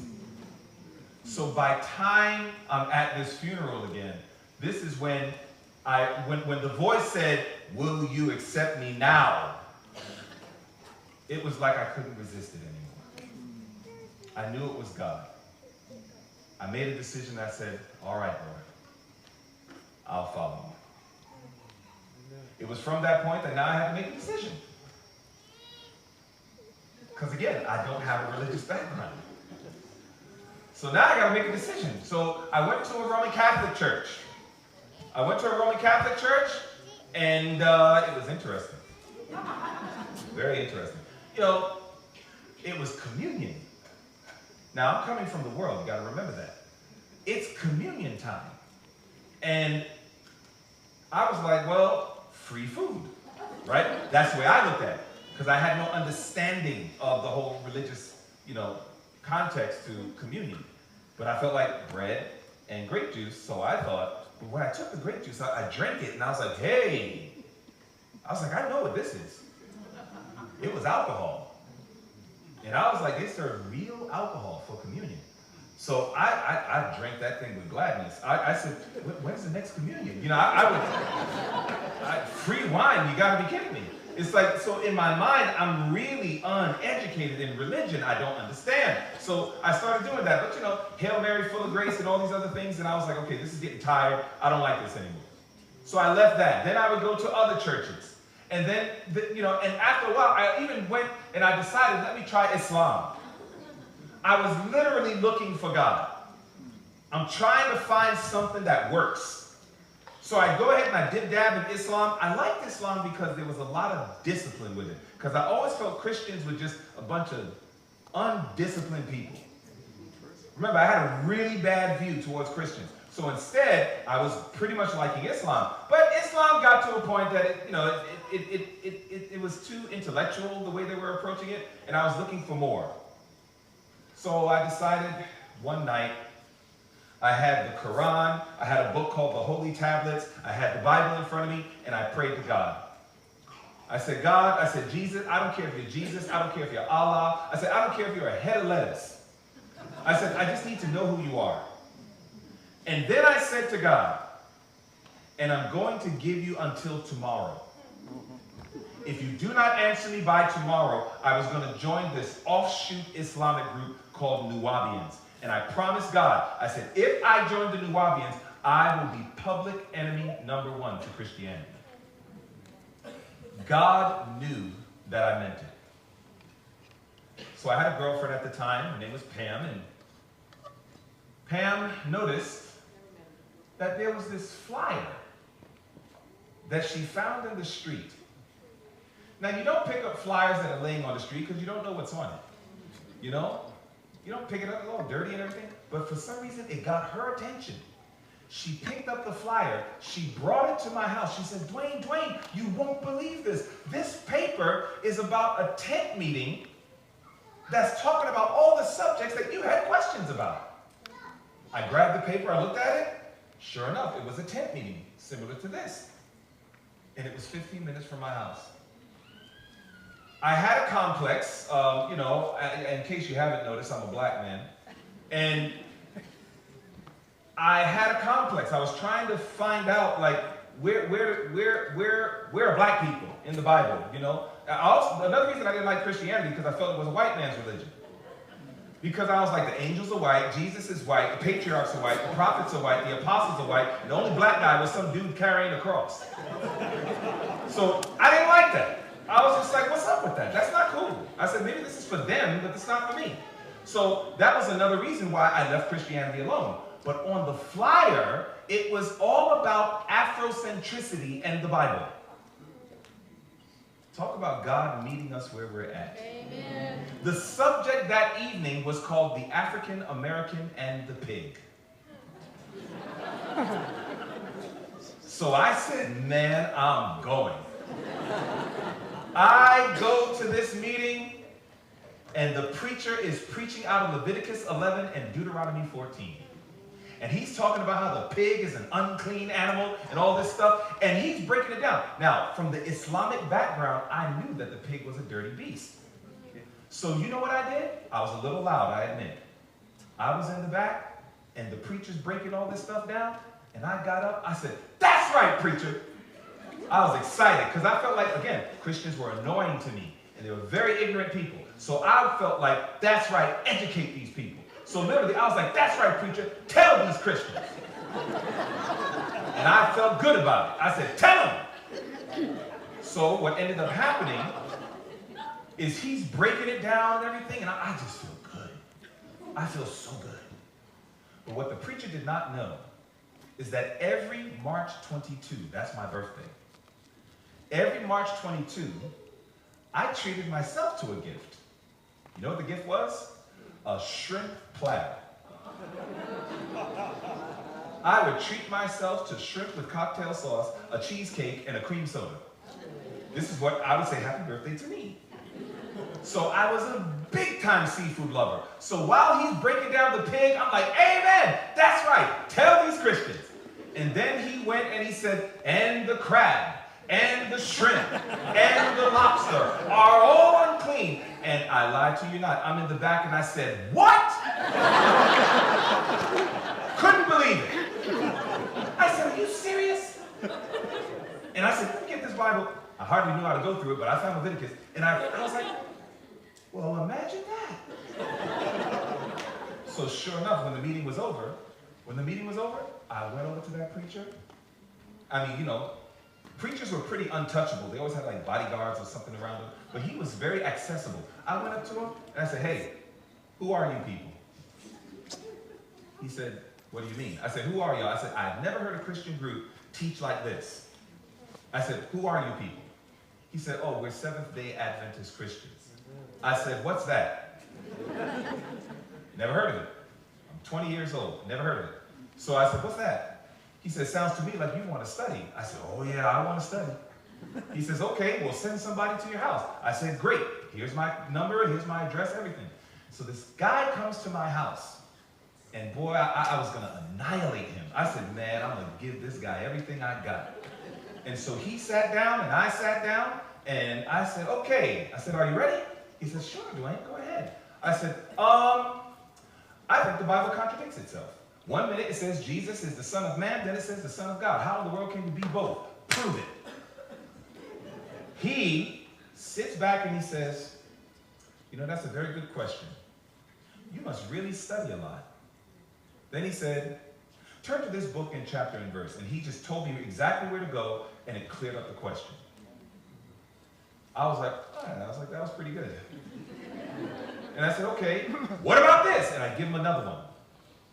A: So by time I'm at this funeral again, this is when when the voice said, will you accept me now? It was like I couldn't resist it anymore. I knew it was God. I made a decision. I said, all right, Lord, I'll follow you. It was from that point that now I had to make a decision. Because again, I don't have a religious background. So now I got to make a decision. So I went to a Roman Catholic church. And it was interesting. Very interesting. You know, it was communion. Now, I'm coming from the world. You got to remember that. It's communion time. And I was like, well, free food, right? That's the way I looked at it. Because I had no understanding of the whole religious, context to communion. But I felt like bread and grape juice, so I thought, but when I took the grape juice, I drank it, and I was like, hey. I know what this is. It was alcohol. And I was like, they serve real alcohol for communion. So I drank that thing with gladness. I said, when's the next communion? Free wine, you gotta be kidding me. It's like, so in my mind, I'm really uneducated in religion. I don't understand. So I started doing that. But Hail Mary, full of grace, and all these other things. And I was like, okay, this is getting tired. I don't like this anymore. So I left that. Then I would go to other churches. And then, and after a while, I even went and I decided, let me try Islam. I was literally looking for God. I'm trying to find something that works. So I go ahead and I dip dab in Islam. I liked Islam because there was a lot of discipline with it. Because I always felt Christians were just a bunch of undisciplined people. Remember, I had a really bad view towards Christians. So instead, I was pretty much liking Islam. But Islam got to a point that it was too intellectual the way they were approaching it, and I was looking for more. So I decided one night, I had the Quran, I had a book called the Holy Tablets, I had the Bible in front of me, and I prayed to God. I said, God, I said, Jesus, I don't care if you're Jesus, I don't care if you're Allah, I said, I don't care if you're a head of lettuce. I said, I just need to know who you are. And then I said to God, and I'm going to give you until tomorrow. If you do not answer me by tomorrow, I was going to join this offshoot Islamic group called Nuwabians. And I promised God, I said, if I join the Nuwabians, I will be public enemy #1 to Christianity. God knew that I meant it. So I had a girlfriend at the time, her name was Pam, and Pam noticed that there was this flyer that she found in the street. Now, you don't pick up flyers that are laying on the street because you don't know what's on it. You know? You don't pick it up, it's all dirty and everything. But for some reason, it got her attention. She picked up the flyer. She brought it to my house. She said, Dwayne, you won't believe this. This paper is about a tent meeting that's talking about all the subjects that you had questions about. I grabbed the paper, I looked at it. Sure enough, it was a tent meeting similar to this. And it was 15 minutes from my house. I had a complex, in case you haven't noticed, I'm a black man. And I had a complex. I was trying to find out, like, where are black people in the Bible, you know? Another reason I didn't like Christianity, because I felt it was a white man's religion. Because I was like, the angels are white, Jesus is white, the patriarchs are white, the prophets are white, the apostles are white, and the only black guy was some dude carrying a cross. So I didn't like that. I was just like, what's up with that? That's not cool. I said, maybe this is for them, but it's not for me. So that was another reason why I left Christianity alone. But on the flyer, it was all about Afrocentricity and the Bible. Talk about God meeting us where we're at. Amen. The subject that evening was called The African American and the Pig. So I said, man, I'm going. I go to this meeting, and the preacher is preaching out of Leviticus 11 and Deuteronomy 14. And he's talking about how the pig is an unclean animal and all this stuff, and he's breaking it down. Now, from the Islamic background, I knew that the pig was a dirty beast. So you know what I did? I was a little loud, I admit. I was in the back, and the preacher's breaking all this stuff down, and I got up, I said, that's right, preacher. I was excited, because I felt like, again, Christians were annoying to me, and they were very ignorant people. So I felt like, that's right, educate these people. So literally, I was like, that's right, preacher, tell these Christians. And I felt good about it. I said, tell them. So what ended up happening is he's breaking it down and everything, and I just feel good. I feel so good. But what the preacher did not know is that every March 22, that's my birthday, every March 22, I treated myself to a gift. You know what the gift was? A shrimp platter. I would treat myself to shrimp with cocktail sauce, a cheesecake, and a cream soda. This is what I would say happy birthday to me. So I was a big-time seafood lover. So while he's breaking down the pig, I'm like, amen, that's right, tell these Christians. And then he went and he said, and the crab, and the shrimp, and the lobster are all unclean. And I lied to you not. I'm in the back and I said, what? Couldn't believe it. I said, are you serious? And I said, let me get this Bible. I hardly knew how to go through it, but I found Leviticus. And I was like, well, imagine that. So sure enough, when the meeting was over, I went over to that preacher. I mean, you know, preachers were pretty untouchable. They always had like bodyguards or something around them, but he was very accessible. I went up to him and I said, hey, who are you people? He said, what do you mean? I said, who are y'all? I said, I've never heard a Christian group teach like this. I said, who are you people? He said, oh, we're Seventh-day Adventist Christians. I said, what's that? Never heard of it. I'm 20 years old, never heard of it. So I said, what's that? He said, sounds to me like you want to study. I said, oh yeah, I want to study. He says, okay, we'll send somebody to your house. I said, great. Here's my number, here's my address, everything. So this guy comes to my house. And boy, I was going to annihilate him. I said, man, I'm going to give this guy everything I got. And so he sat down and I sat down. And I said, okay. I said, are you ready? He said, sure, Dwayne, go ahead. I said, I think the Bible contradicts itself. One minute it says Jesus is the Son of Man, then it says the Son of God. How in the world can you be both? Prove it. He sits back and he says, you know, that's a very good question. You must really study a lot. Then he said, turn to this book in chapter and verse. And he just told me exactly where to go, and it cleared up the question. I was like, all right. I was like, that was pretty good. And I said, okay, what about this? And I give him another one.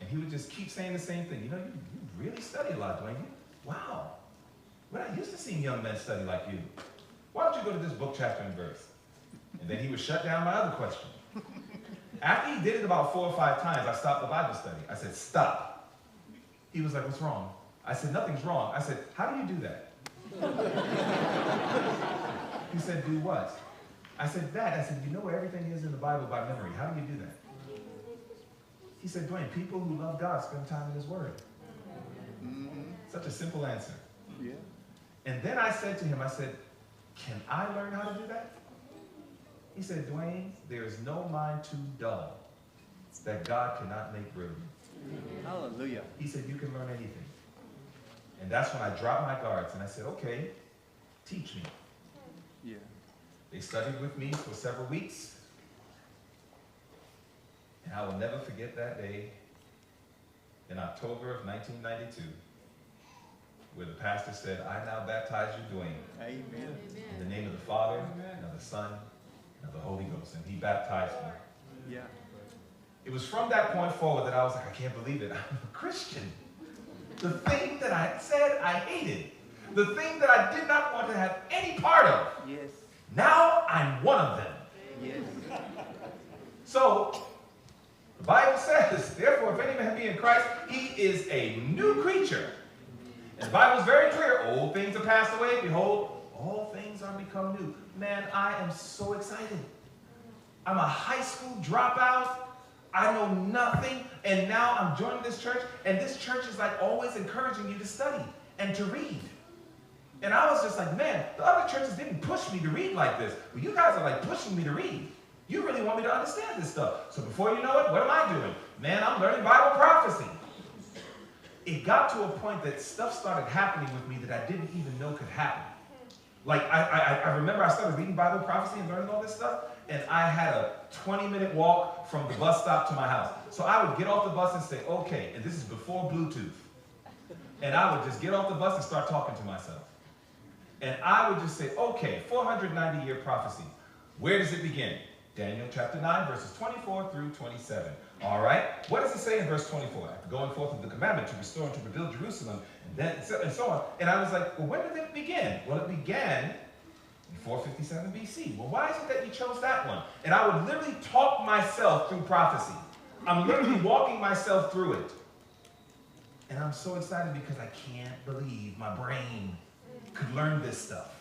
A: And he would just keep saying the same thing. You know, you really study a lot, Dwayne. Wow. We're not used to seeing young men study like you. Why don't you go to this book, chapter and verse? And then he would shut down my other question. After he did it about 4 or 5 times, I stopped the Bible study. I said, stop. He was like, what's wrong? I said, nothing's wrong. I said, how do you do that? He said, do what? I said, that. I said, you know where everything is in the Bible by memory. How do you do that? He said, Dwayne, people who love God spend time in his word. Such a simple answer. Yeah. And then I said to him, I said, can I learn how to do that? He said, Dwayne, there is no mind too dull that God cannot make brilliant.
B: Hallelujah.
A: He said, you can learn anything. And that's when I dropped my guards and I said, okay, teach me.
B: Yeah.
A: They studied with me for several weeks. And I will never forget that day in October of 1992, where the pastor said, I now baptize you, Dwayne.
B: Amen.
A: In the name of the Father, and of the Son, and of the Holy Ghost. And he baptized me.
B: Yeah.
A: It was from that point forward that I was like, I can't believe it. I'm a Christian. The thing that I said I hated. The thing that I did not want to have any part of.
B: Yes.
A: Now I'm one of them.
B: Yes.
A: So, the Bible says, therefore, if any man be in Christ, he is a new creature. And the Bible is very clear. Old things are passed away. Behold, all things are become new. Man, I am so excited. I'm a high school dropout. I know nothing. And now I'm joining this church. And this church is like always encouraging you to study and to read. And I was just like, man, the other churches didn't push me to read like this. But you guys are like pushing me to read. You really want me to understand this stuff. So before you know it, what am I doing? Man, I'm learning Bible prophecy. It got to a point that stuff started happening with me that I didn't even know could happen. Like, I remember I started reading Bible prophecy and learning all this stuff, and I had a 20-minute walk from the bus stop to my house. So I would get off the bus and say, okay, and this is before Bluetooth. And I would just get off the bus and start talking to myself. And I would just say, okay, 490-year prophecy. Where does it begin? Daniel chapter 9, verses 24 through 27. All right? What does it say in verse 24? After going forth with the commandment to restore and to rebuild Jerusalem, and so on. And I was like, well, when did it begin? Well, it began in 457 BC. Well, why is it that you chose that one? And I would literally talk myself through prophecy. I'm literally walking myself through it. And I'm so excited because I can't believe my brain could learn this stuff.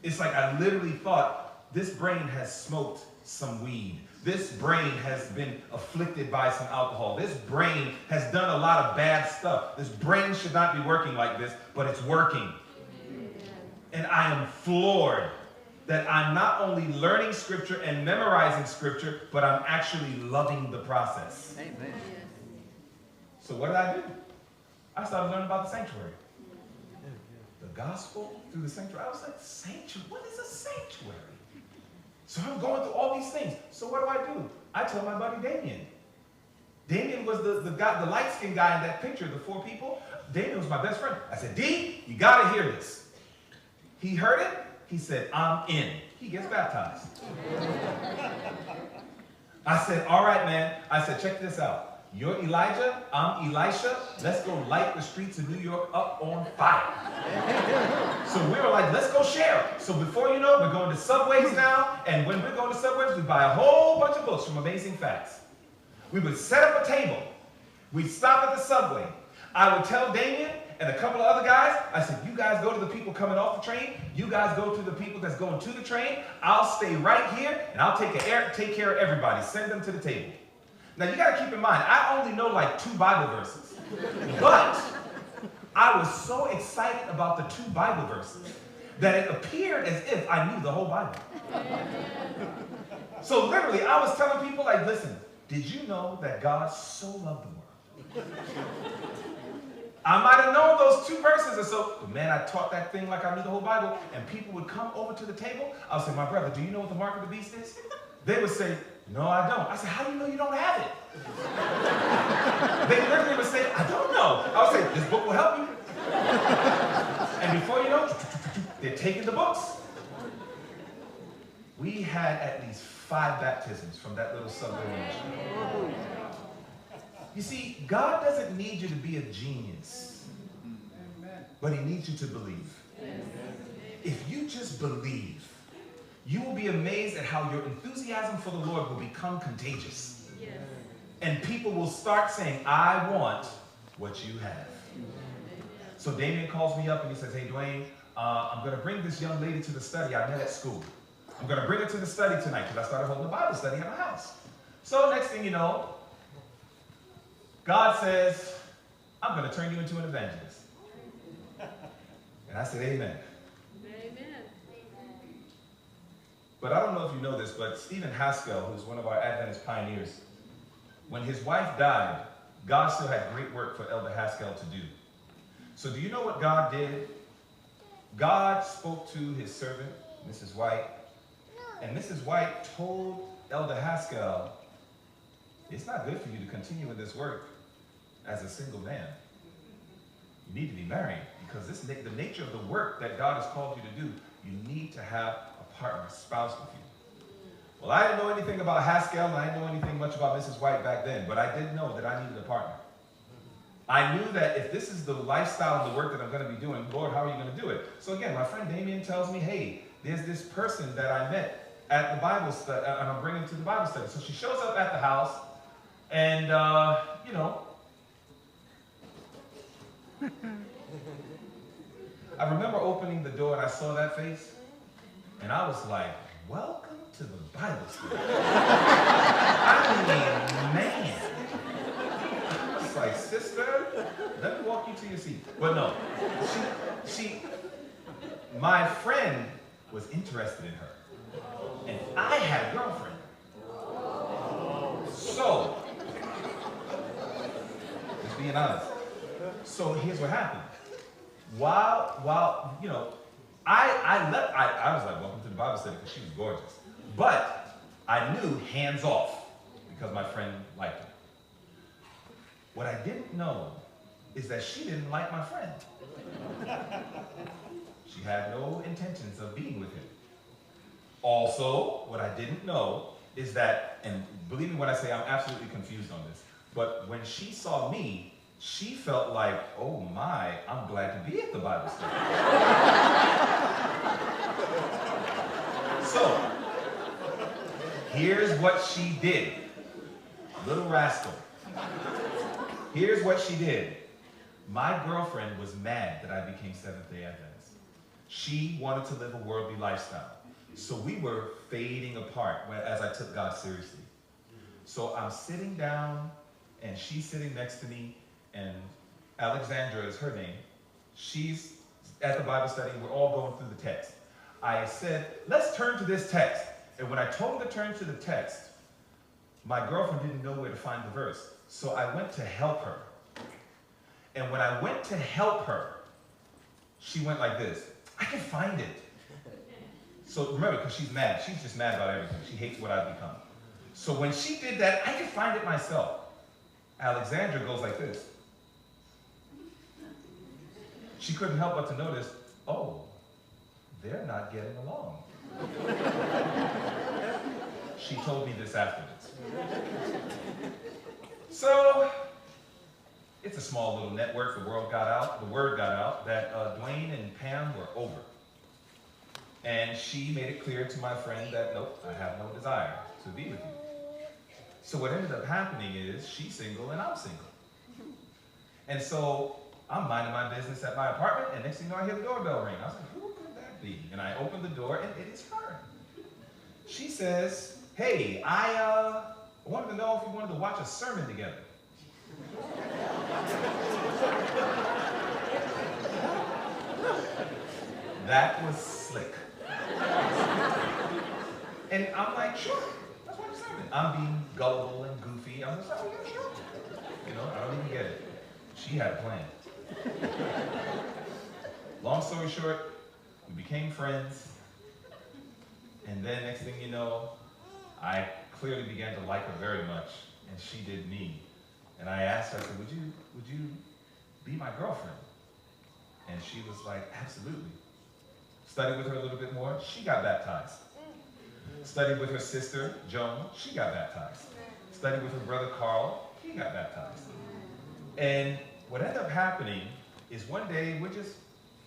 A: It's like I literally thought, this brain has smoked some weed. This brain has been afflicted by some alcohol. This brain has done a lot of bad stuff. This brain should not be working like this, but it's working. And I am floored that I'm not only learning scripture and memorizing scripture, but I'm actually loving the process.
B: Amen.
A: So what did I do? I started learning about the sanctuary. The gospel through the sanctuary. I was like, sanctuary? What is a sanctuary? So I'm going through all these things. So what do? I tell my buddy Damien. Damien was the guy, the light-skinned guy in that picture, the 4 people. Damien was my best friend. I said, D, you got to hear this. He heard it. He said, I'm in. He gets baptized. I said, all right, man. I said, check this out. You're Elijah, I'm Elisha. Let's go light the streets of New York up on fire. So we were like, let's go share. So before you know it, we're going to Subways now. And when we're going to Subways, we buy a whole bunch of books from Amazing Facts. We would set up a table. We'd stop at the Subway. I would tell Damien and a couple of other guys, I said, you guys go to the people coming off the train. You guys go to the people that's going to the train. I'll stay right here, and I'll take care of everybody. Send them to the table. Now, you got to keep in mind, I only know like 2 Bible verses. But I was so excited about the 2 Bible verses that it appeared as if I knew the whole Bible. So literally, I was telling people, like, listen, did you know that God so loved the world? I might have known those 2 verses or so, but man, I taught that thing like I knew the whole Bible, and people would come over to the table. I would say, my brother, do you know what the mark of the beast is? They would say, no, I don't. I said, how do you know you don't have it? They literally would say, I don't know. I would say, this book will help you. And before you know, they're taking the books. We had at least 5 baptisms from that little subway ministry. You see, God doesn't need you to be a genius, but he needs you to believe. If you just believe, you will be amazed at how your enthusiasm for the Lord will become contagious. And people will start saying, I want what you have. So Damien calls me up and he says, hey, Dwayne, I'm going to bring this young lady to the study I met at school. I'm going to bring her to the study tonight because I started holding a Bible study at my house. So next thing you know, God says, I'm going to turn you into an evangelist. And I said, amen.
C: Amen.
A: But I don't know if you know this, but Stephen Haskell, who's one of our Adventist pioneers, when his wife died, God still had great work for Elder Haskell to do. So do you know what God did? God spoke to his servant, Mrs. White, and Mrs. White told Elder Haskell, it's not good for you to continue in this work as a single man. You need to be married because the nature of the work that God has called you to do, you need to have a partner, a spouse with you. Well, I didn't know anything about Haskell, and I didn't know anything much about Mrs. White back then, but I did know that I needed a partner. I knew that if this is the lifestyle of the work that I'm going to be doing, Lord, how are you going to do it? So again, my friend Damien tells me, hey, there's this person that I met at the Bible study, and I'm bringing to the Bible study. So she shows up at the house, and, you know, I remember opening the door and I saw that face, and I was like, welcome to the Bible study. I mean, man. I was like, sister, let me walk you to your seat. But no, my friend was interested in her, and I had a girlfriend. So, just being honest. So here's what happened. While you know, I was like, welcome to the Bible study because she was gorgeous. But I knew hands off because my friend liked her. What I didn't know is that she didn't like my friend. She had no intentions of being with him. Also, what I didn't know is that, and believe me when I say I'm absolutely confused on this, but when she saw me, she felt like, oh my, I'm glad to be at the Bible study. So, here's what she did. Little rascal. Here's what she did. My girlfriend was mad that I became Seventh-day Adventist. She wanted to live a worldly lifestyle. So we were fading apart as I took God seriously. So I'm sitting down, and she's sitting next to me, and Alexandra is her name. She's at the Bible study. We're all going through the text. I said, let's turn to this text. And when I told her to turn to the text, my girlfriend didn't know where to find the verse. So I went to help her. And when I went to help her, she went like this. I can find it. So remember, because she's mad. She's just mad about everything. She hates what I've become. So when she did that, I can find it myself. Alexandra goes like this. She couldn't help but to notice, oh, they're not getting along. She told me this afterwards. So, it's a small little network. The word got out that Dwayne and Pam were over. And she made it clear to my friend that, nope, I have no desire to be with you. So what ended up happening is she's single and I'm single. And so I'm minding my business at my apartment, and next thing you know, I hear the doorbell ring. I was like, who could that be? And I opened the door, and it is her. She says, hey, I wanted to know if you wanted to watch a sermon together. That was slick. And I'm like, sure, let's watch a sermon. I'm being gullible and goofy. I'm just like, oh yeah, sure. You know, I don't even get it. She had a plan. Long story short, we became friends. And then next thing you know, I clearly began to like her very much, and she did me. And I asked her, I said, would you be my girlfriend? And she was like, absolutely. Studied with her a little bit more, she got baptized. Studied with her sister, Joan, she got baptized. Studied with her brother, Carl, he got baptized. And what ended up happening is one day we're just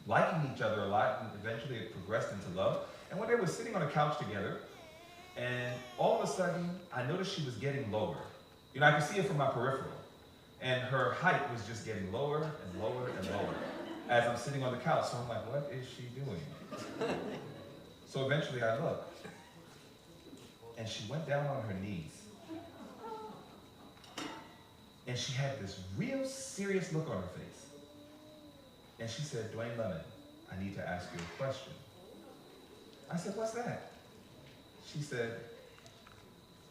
A: liking each other a lot, and eventually it progressed into love. And one day we're sitting on a couch together, and all of a sudden, I noticed she was getting lower. You know, I could see it from my peripheral. And her height was just getting lower and lower and lower as I'm sitting on the couch. So I'm like, what is she doing? So eventually I looked, and she went down on her knees. And she had this real serious look on her face. And she said, Dwayne Lemon, I need to ask you a question. I said, what's that? She said,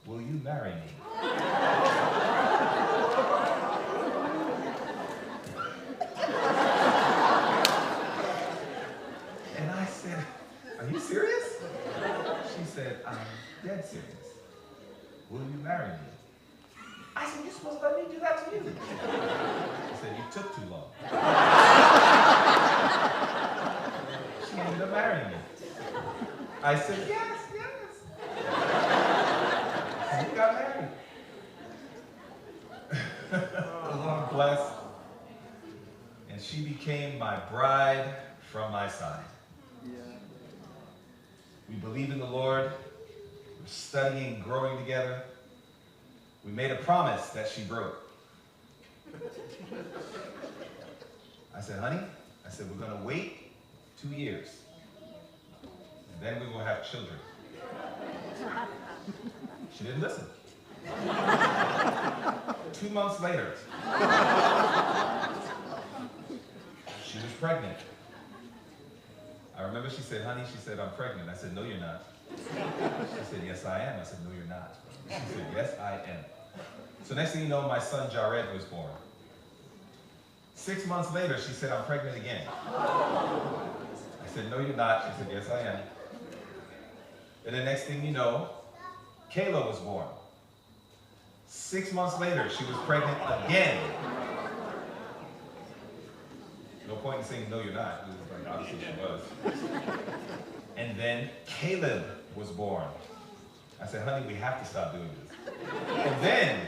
A: will you marry me? And I said, are you serious? She said, I'm dead serious. Will you marry me? I said, you're supposed to let me do that to you. She said, you took too long. She ended up marrying me. I said, yes. And we got married. The Lord blessed. And she became my bride from my side.
B: Yeah.
A: We believe in the Lord. We're studying, growing together. We made a promise that she broke. I said, honey, we're going to wait 2 years. And then we will have children. She didn't listen. 2 months later, she was pregnant. I remember she said, honey, I'm pregnant. I said, no, you're not. She said, yes, I am. I said, no, you're not. She said, yes, I am. So next thing you know, my son Jared was born. 6 months later, she said, I'm pregnant again. I said, no, you're not. She said, yes, I am. And the next thing you know, Kayla was born. 6 months later, she was pregnant again. No point in saying, no, you're not. It was like, obviously she was. And then Caleb was born. I said, honey, we have to stop doing this. And then,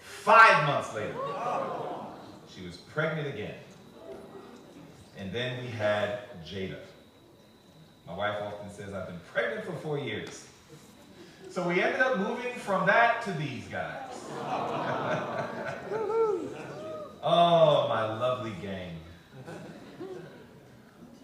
A: 5 months later, she was pregnant again. And then we had Jada. My wife often says, I've been pregnant for 4 years. So we ended up moving from that to these guys. Oh, my lovely gang.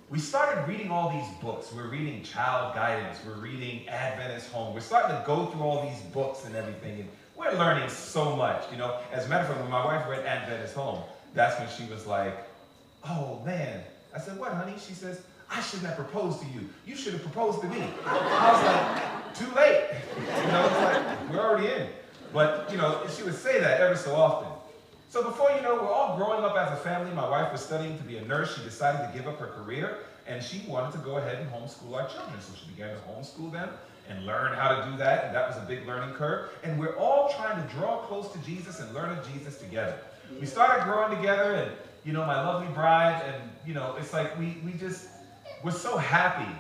A: We started reading all these books. We're reading Child Guidance. We're reading Adventist Home. We're starting to go through all these books and everything. And we're learning so much, you know. As a matter of fact, when my wife read Adventist Home, that's when she was like, oh, man. I said, what, honey? She says, I shouldn't have proposed to you. You should have proposed to me. I was like, too late. You know, it's like, we're already in. But, you know, she would say that every so often. So before you know, we're all growing up as a family. My wife was studying to be a nurse. She decided to give up her career, and she wanted to go ahead and homeschool our children. So she began to homeschool them and learn how to do that, and that was a big learning curve. And we're all trying to draw close to Jesus and learn of Jesus together. We started growing together, and, you know, my lovely bride, and, you know, it's like we're so happy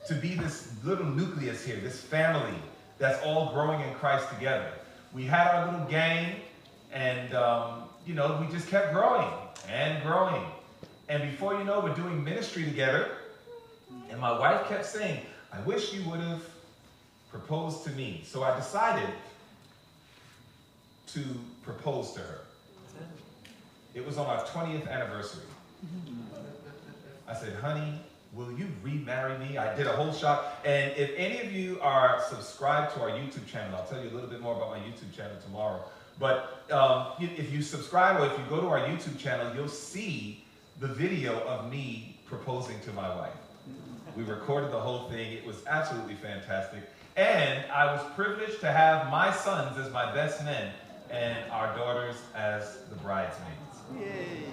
A: to be this little nucleus here, this family that's all growing in Christ together. We had our little gang, and, you know, we just kept growing and growing. And before you know, we're doing ministry together. And my wife kept saying, I wish you would have proposed to me. So I decided to propose to her. It was on our 20th anniversary. I said, honey, will you remarry me? I did a whole shot. And if any of you are subscribed to our YouTube channel, I'll tell you a little bit more about my YouTube channel tomorrow. But if you subscribe or if you go to our YouTube channel, you'll see the video of me proposing to my wife. We recorded the whole thing. It was absolutely fantastic. And I was privileged to have my sons as my best men and our daughters as the bridesmaids.
B: Yay.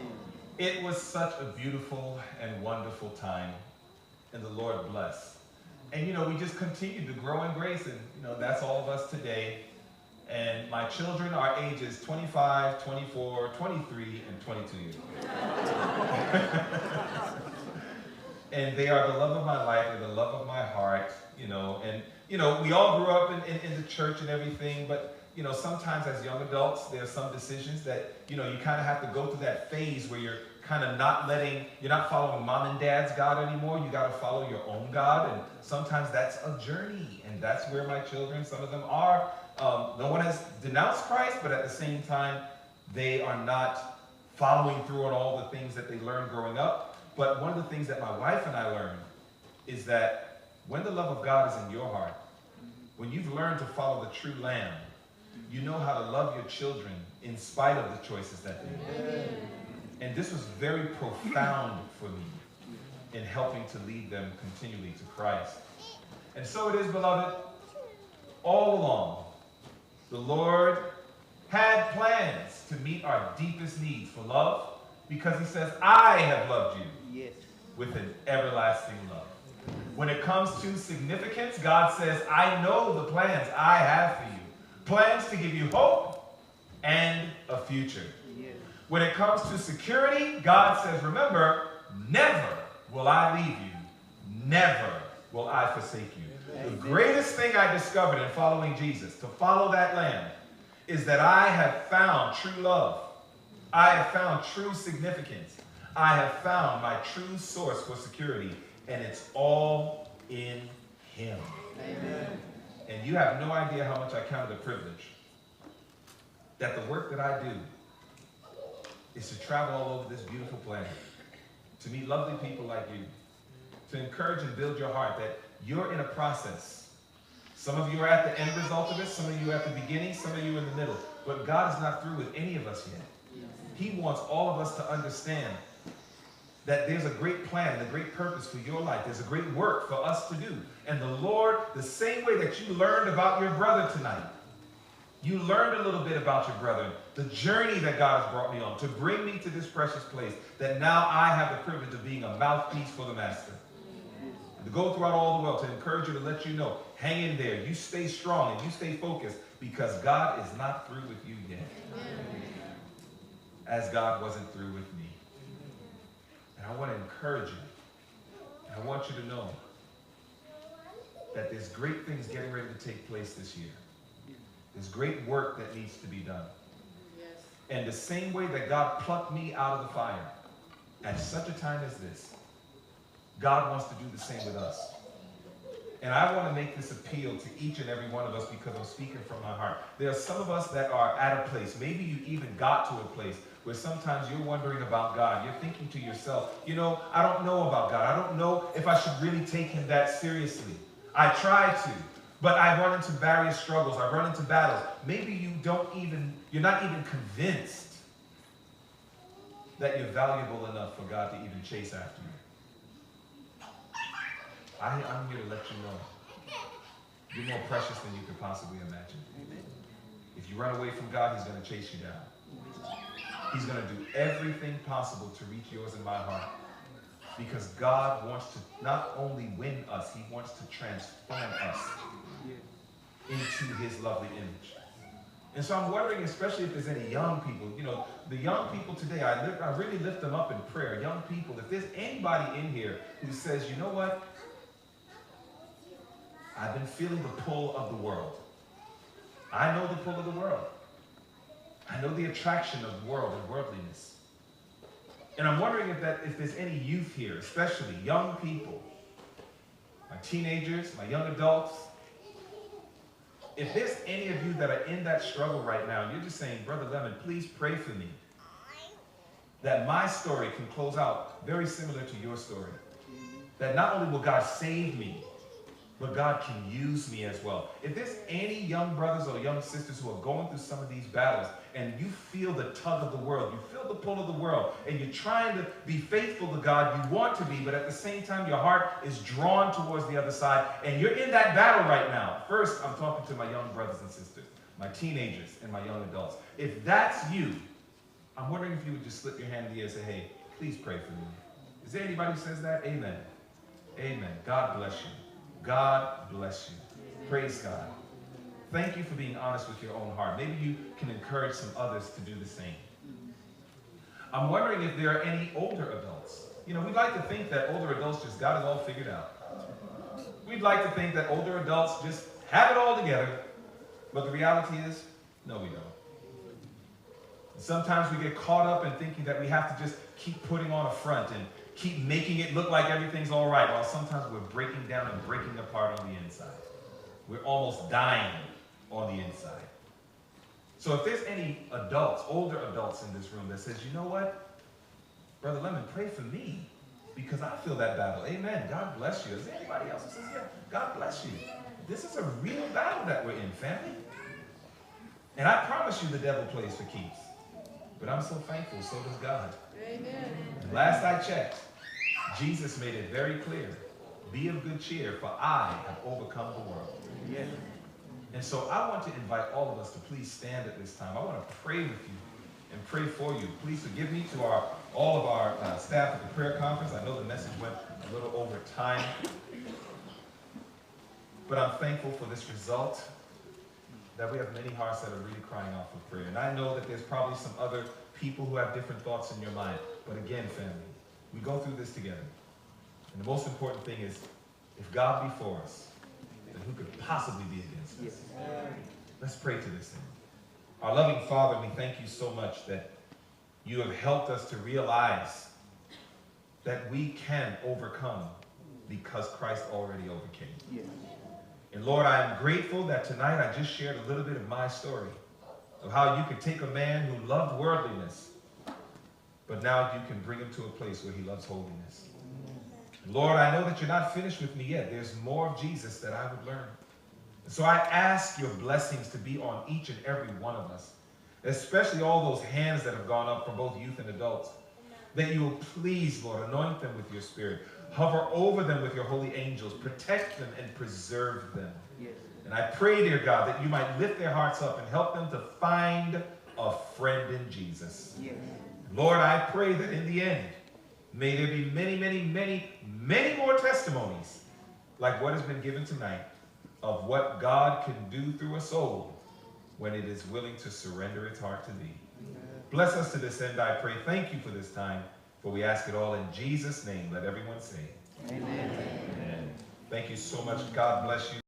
A: It was such a beautiful and wonderful time, and the Lord bless. And we just continued to grow in grace, and that's all of us today. And my children are ages 25, 24, 23, and 22 years old. And they are the love of my life and the love of my heart, and we all grew up in the church and everything, but sometimes as young adults, there are some decisions that, you kind of have to go through that phase where you're kind of you're not following mom and dad's God anymore. You got to follow your own God. And sometimes that's a journey. And that's where my children, some of them are. No one has denounced Christ, but at the same time, they are not following through on all the things that they learned growing up. But one of the things that my wife and I learned is that when the love of God is in your heart, when you've learned to follow the true Lamb, you know how to love your children in spite of the choices that they make. And this was very profound for me in helping to lead them continually to Christ. And so it is, beloved, all along, the Lord had plans to meet our deepest needs for love, because he says, I have loved you with an everlasting love. When it comes to significance, God says, I know the plans I have for you. Plans to give you hope and a future. When it comes to security, God says, remember, never will I leave you. Never will I forsake you. The greatest thing I discovered in following Jesus, to follow that Lamb, is that I have found true love. I have found true significance. I have found my true source for security, and it's all in him. Amen. And you have no idea how much I count it a privilege that the work that I do is to travel all over this beautiful planet, to meet lovely people like you, to encourage and build your heart that you're in a process. Some of you are at the end result of it, some of you are at the beginning, some of you are in the middle. But God is not through with any of us yet. He wants all of us to understand that there's a great plan and a great purpose for your life. There's a great work for us to do. And the Lord, the same way that you learned about your brother tonight, you learned a little bit about your brother, the journey that God has brought me on to bring me to this precious place, that now I have the privilege of being a mouthpiece for the Master. And to go throughout all the world to encourage you, to let you know, hang in there, you stay strong and you stay focused, because God is not through with you yet. As God wasn't through with me. And I want to encourage you. And I want you to know that there's great things getting ready to take place this year. There's great work that needs to be done. Yes. And the same way that God plucked me out of the fire at such a time as this, God wants to do the same with us. And I want to make this appeal to each and every one of us, because I'm speaking from my heart. There are some of us that are at a place, maybe you even got to a place where sometimes you're wondering about God. You're thinking to yourself, I don't know about God. I don't know if I should really take him that seriously. I try to, but I run into various struggles. I run into battles. Maybe you're not even convinced that you're valuable enough for God to even chase after you. I'm here to let you know you're more precious than you could possibly imagine. Amen. If you run away from God, he's going to chase you down. He's going to do everything possible to reach yours and my heart, because God wants to not only win us, he wants to transform us into his lovely image. And so I'm wondering, especially if there's any young people, the young people today, I really lift them up in prayer. Young people, if there's anybody in here who says, you know what? I've been feeling the pull of the world. I know the pull of the world. I know the attraction of the world and worldliness. And I'm wondering if there's any youth here, especially young people, my teenagers, my young adults. If there's any of you that are in that struggle right now, and you're just saying, Brother Lemon, please pray for me. that my story can close out very similar to your story. That not only will God save me, but God can use me as well. If there's any young brothers or young sisters who are going through some of these battles and you feel the tug of the world, you feel the pull of the world, and you're trying to be faithful to God, you want to be, but at the same time your heart is drawn towards the other side, and you're in that battle right now. First, I'm talking to my young brothers and sisters, my teenagers and my young adults. If that's you, I'm wondering if you would just slip your hand in the air and say, hey, please pray for me. Is there anybody who says that? Amen. Amen. God bless you. God bless you. Praise God. Thank you for being honest with your own heart. Maybe you can encourage some others to do the same. I'm wondering if there are any older adults. You know, we like to think that older adults just got it all figured out. We'd like to think that older adults just have it all together. But the reality is, no, we don't. Sometimes we get caught up in thinking that we have to just keep putting on a front and keep making it look like everything's all right, while sometimes we're breaking down and breaking apart on the inside. We're almost dying on the inside. So if there's any adults, older adults in this room that says, you know what, Brother Lemon, pray for me because I feel that battle. Amen. God bless you. Is there anybody else who says, yeah, God bless you? This is a real battle that we're in, family. And I promise you the devil plays for keeps. But I'm so thankful, so does God. Amen. And last I checked, Jesus made it very clear, be of good cheer, for I have overcome the world. Yes. And so I want to invite all of us to please stand at this time. I want to pray with you and pray for you. Please forgive me to all of our staff at the prayer conference. I know the message went a little over time. But I'm thankful for this result, that we have many hearts that are really crying out for prayer. And I know that there's probably some other people who have different thoughts in your mind. But again, family, we go through this together. And the most important thing is, if God be for us, then who could possibly be against us? Yes. Let's pray to this thing. Our loving Father, we thank you so much that you have helped us to realize that we can overcome because Christ already overcame. Yes. And Lord, I am grateful that tonight I just shared a little bit of my story of how you could take a man who loved worldliness, but now you can bring him to a place where he loves holiness. Lord, I know that you're not finished with me yet. There's more of Jesus that I would learn. And so I ask your blessings to be on each and every one of us, especially all those hands that have gone up from both youth and adults, that you will please, Lord, anoint them with your Spirit. Hover over them with your holy angels. Protect them and preserve them. Yes. And I pray, dear God, that you might lift their hearts up and help them to find a friend in Jesus. Yes. Lord, I pray that in the end, may there be many, many, many, many more testimonies like what has been given tonight of what God can do through a soul when it is willing to surrender its heart to thee. Amen. Bless us to this end, I pray. Thank you for this time. For we ask it all in Jesus' name. Let everyone say, amen. Amen. Thank you so much. God bless you.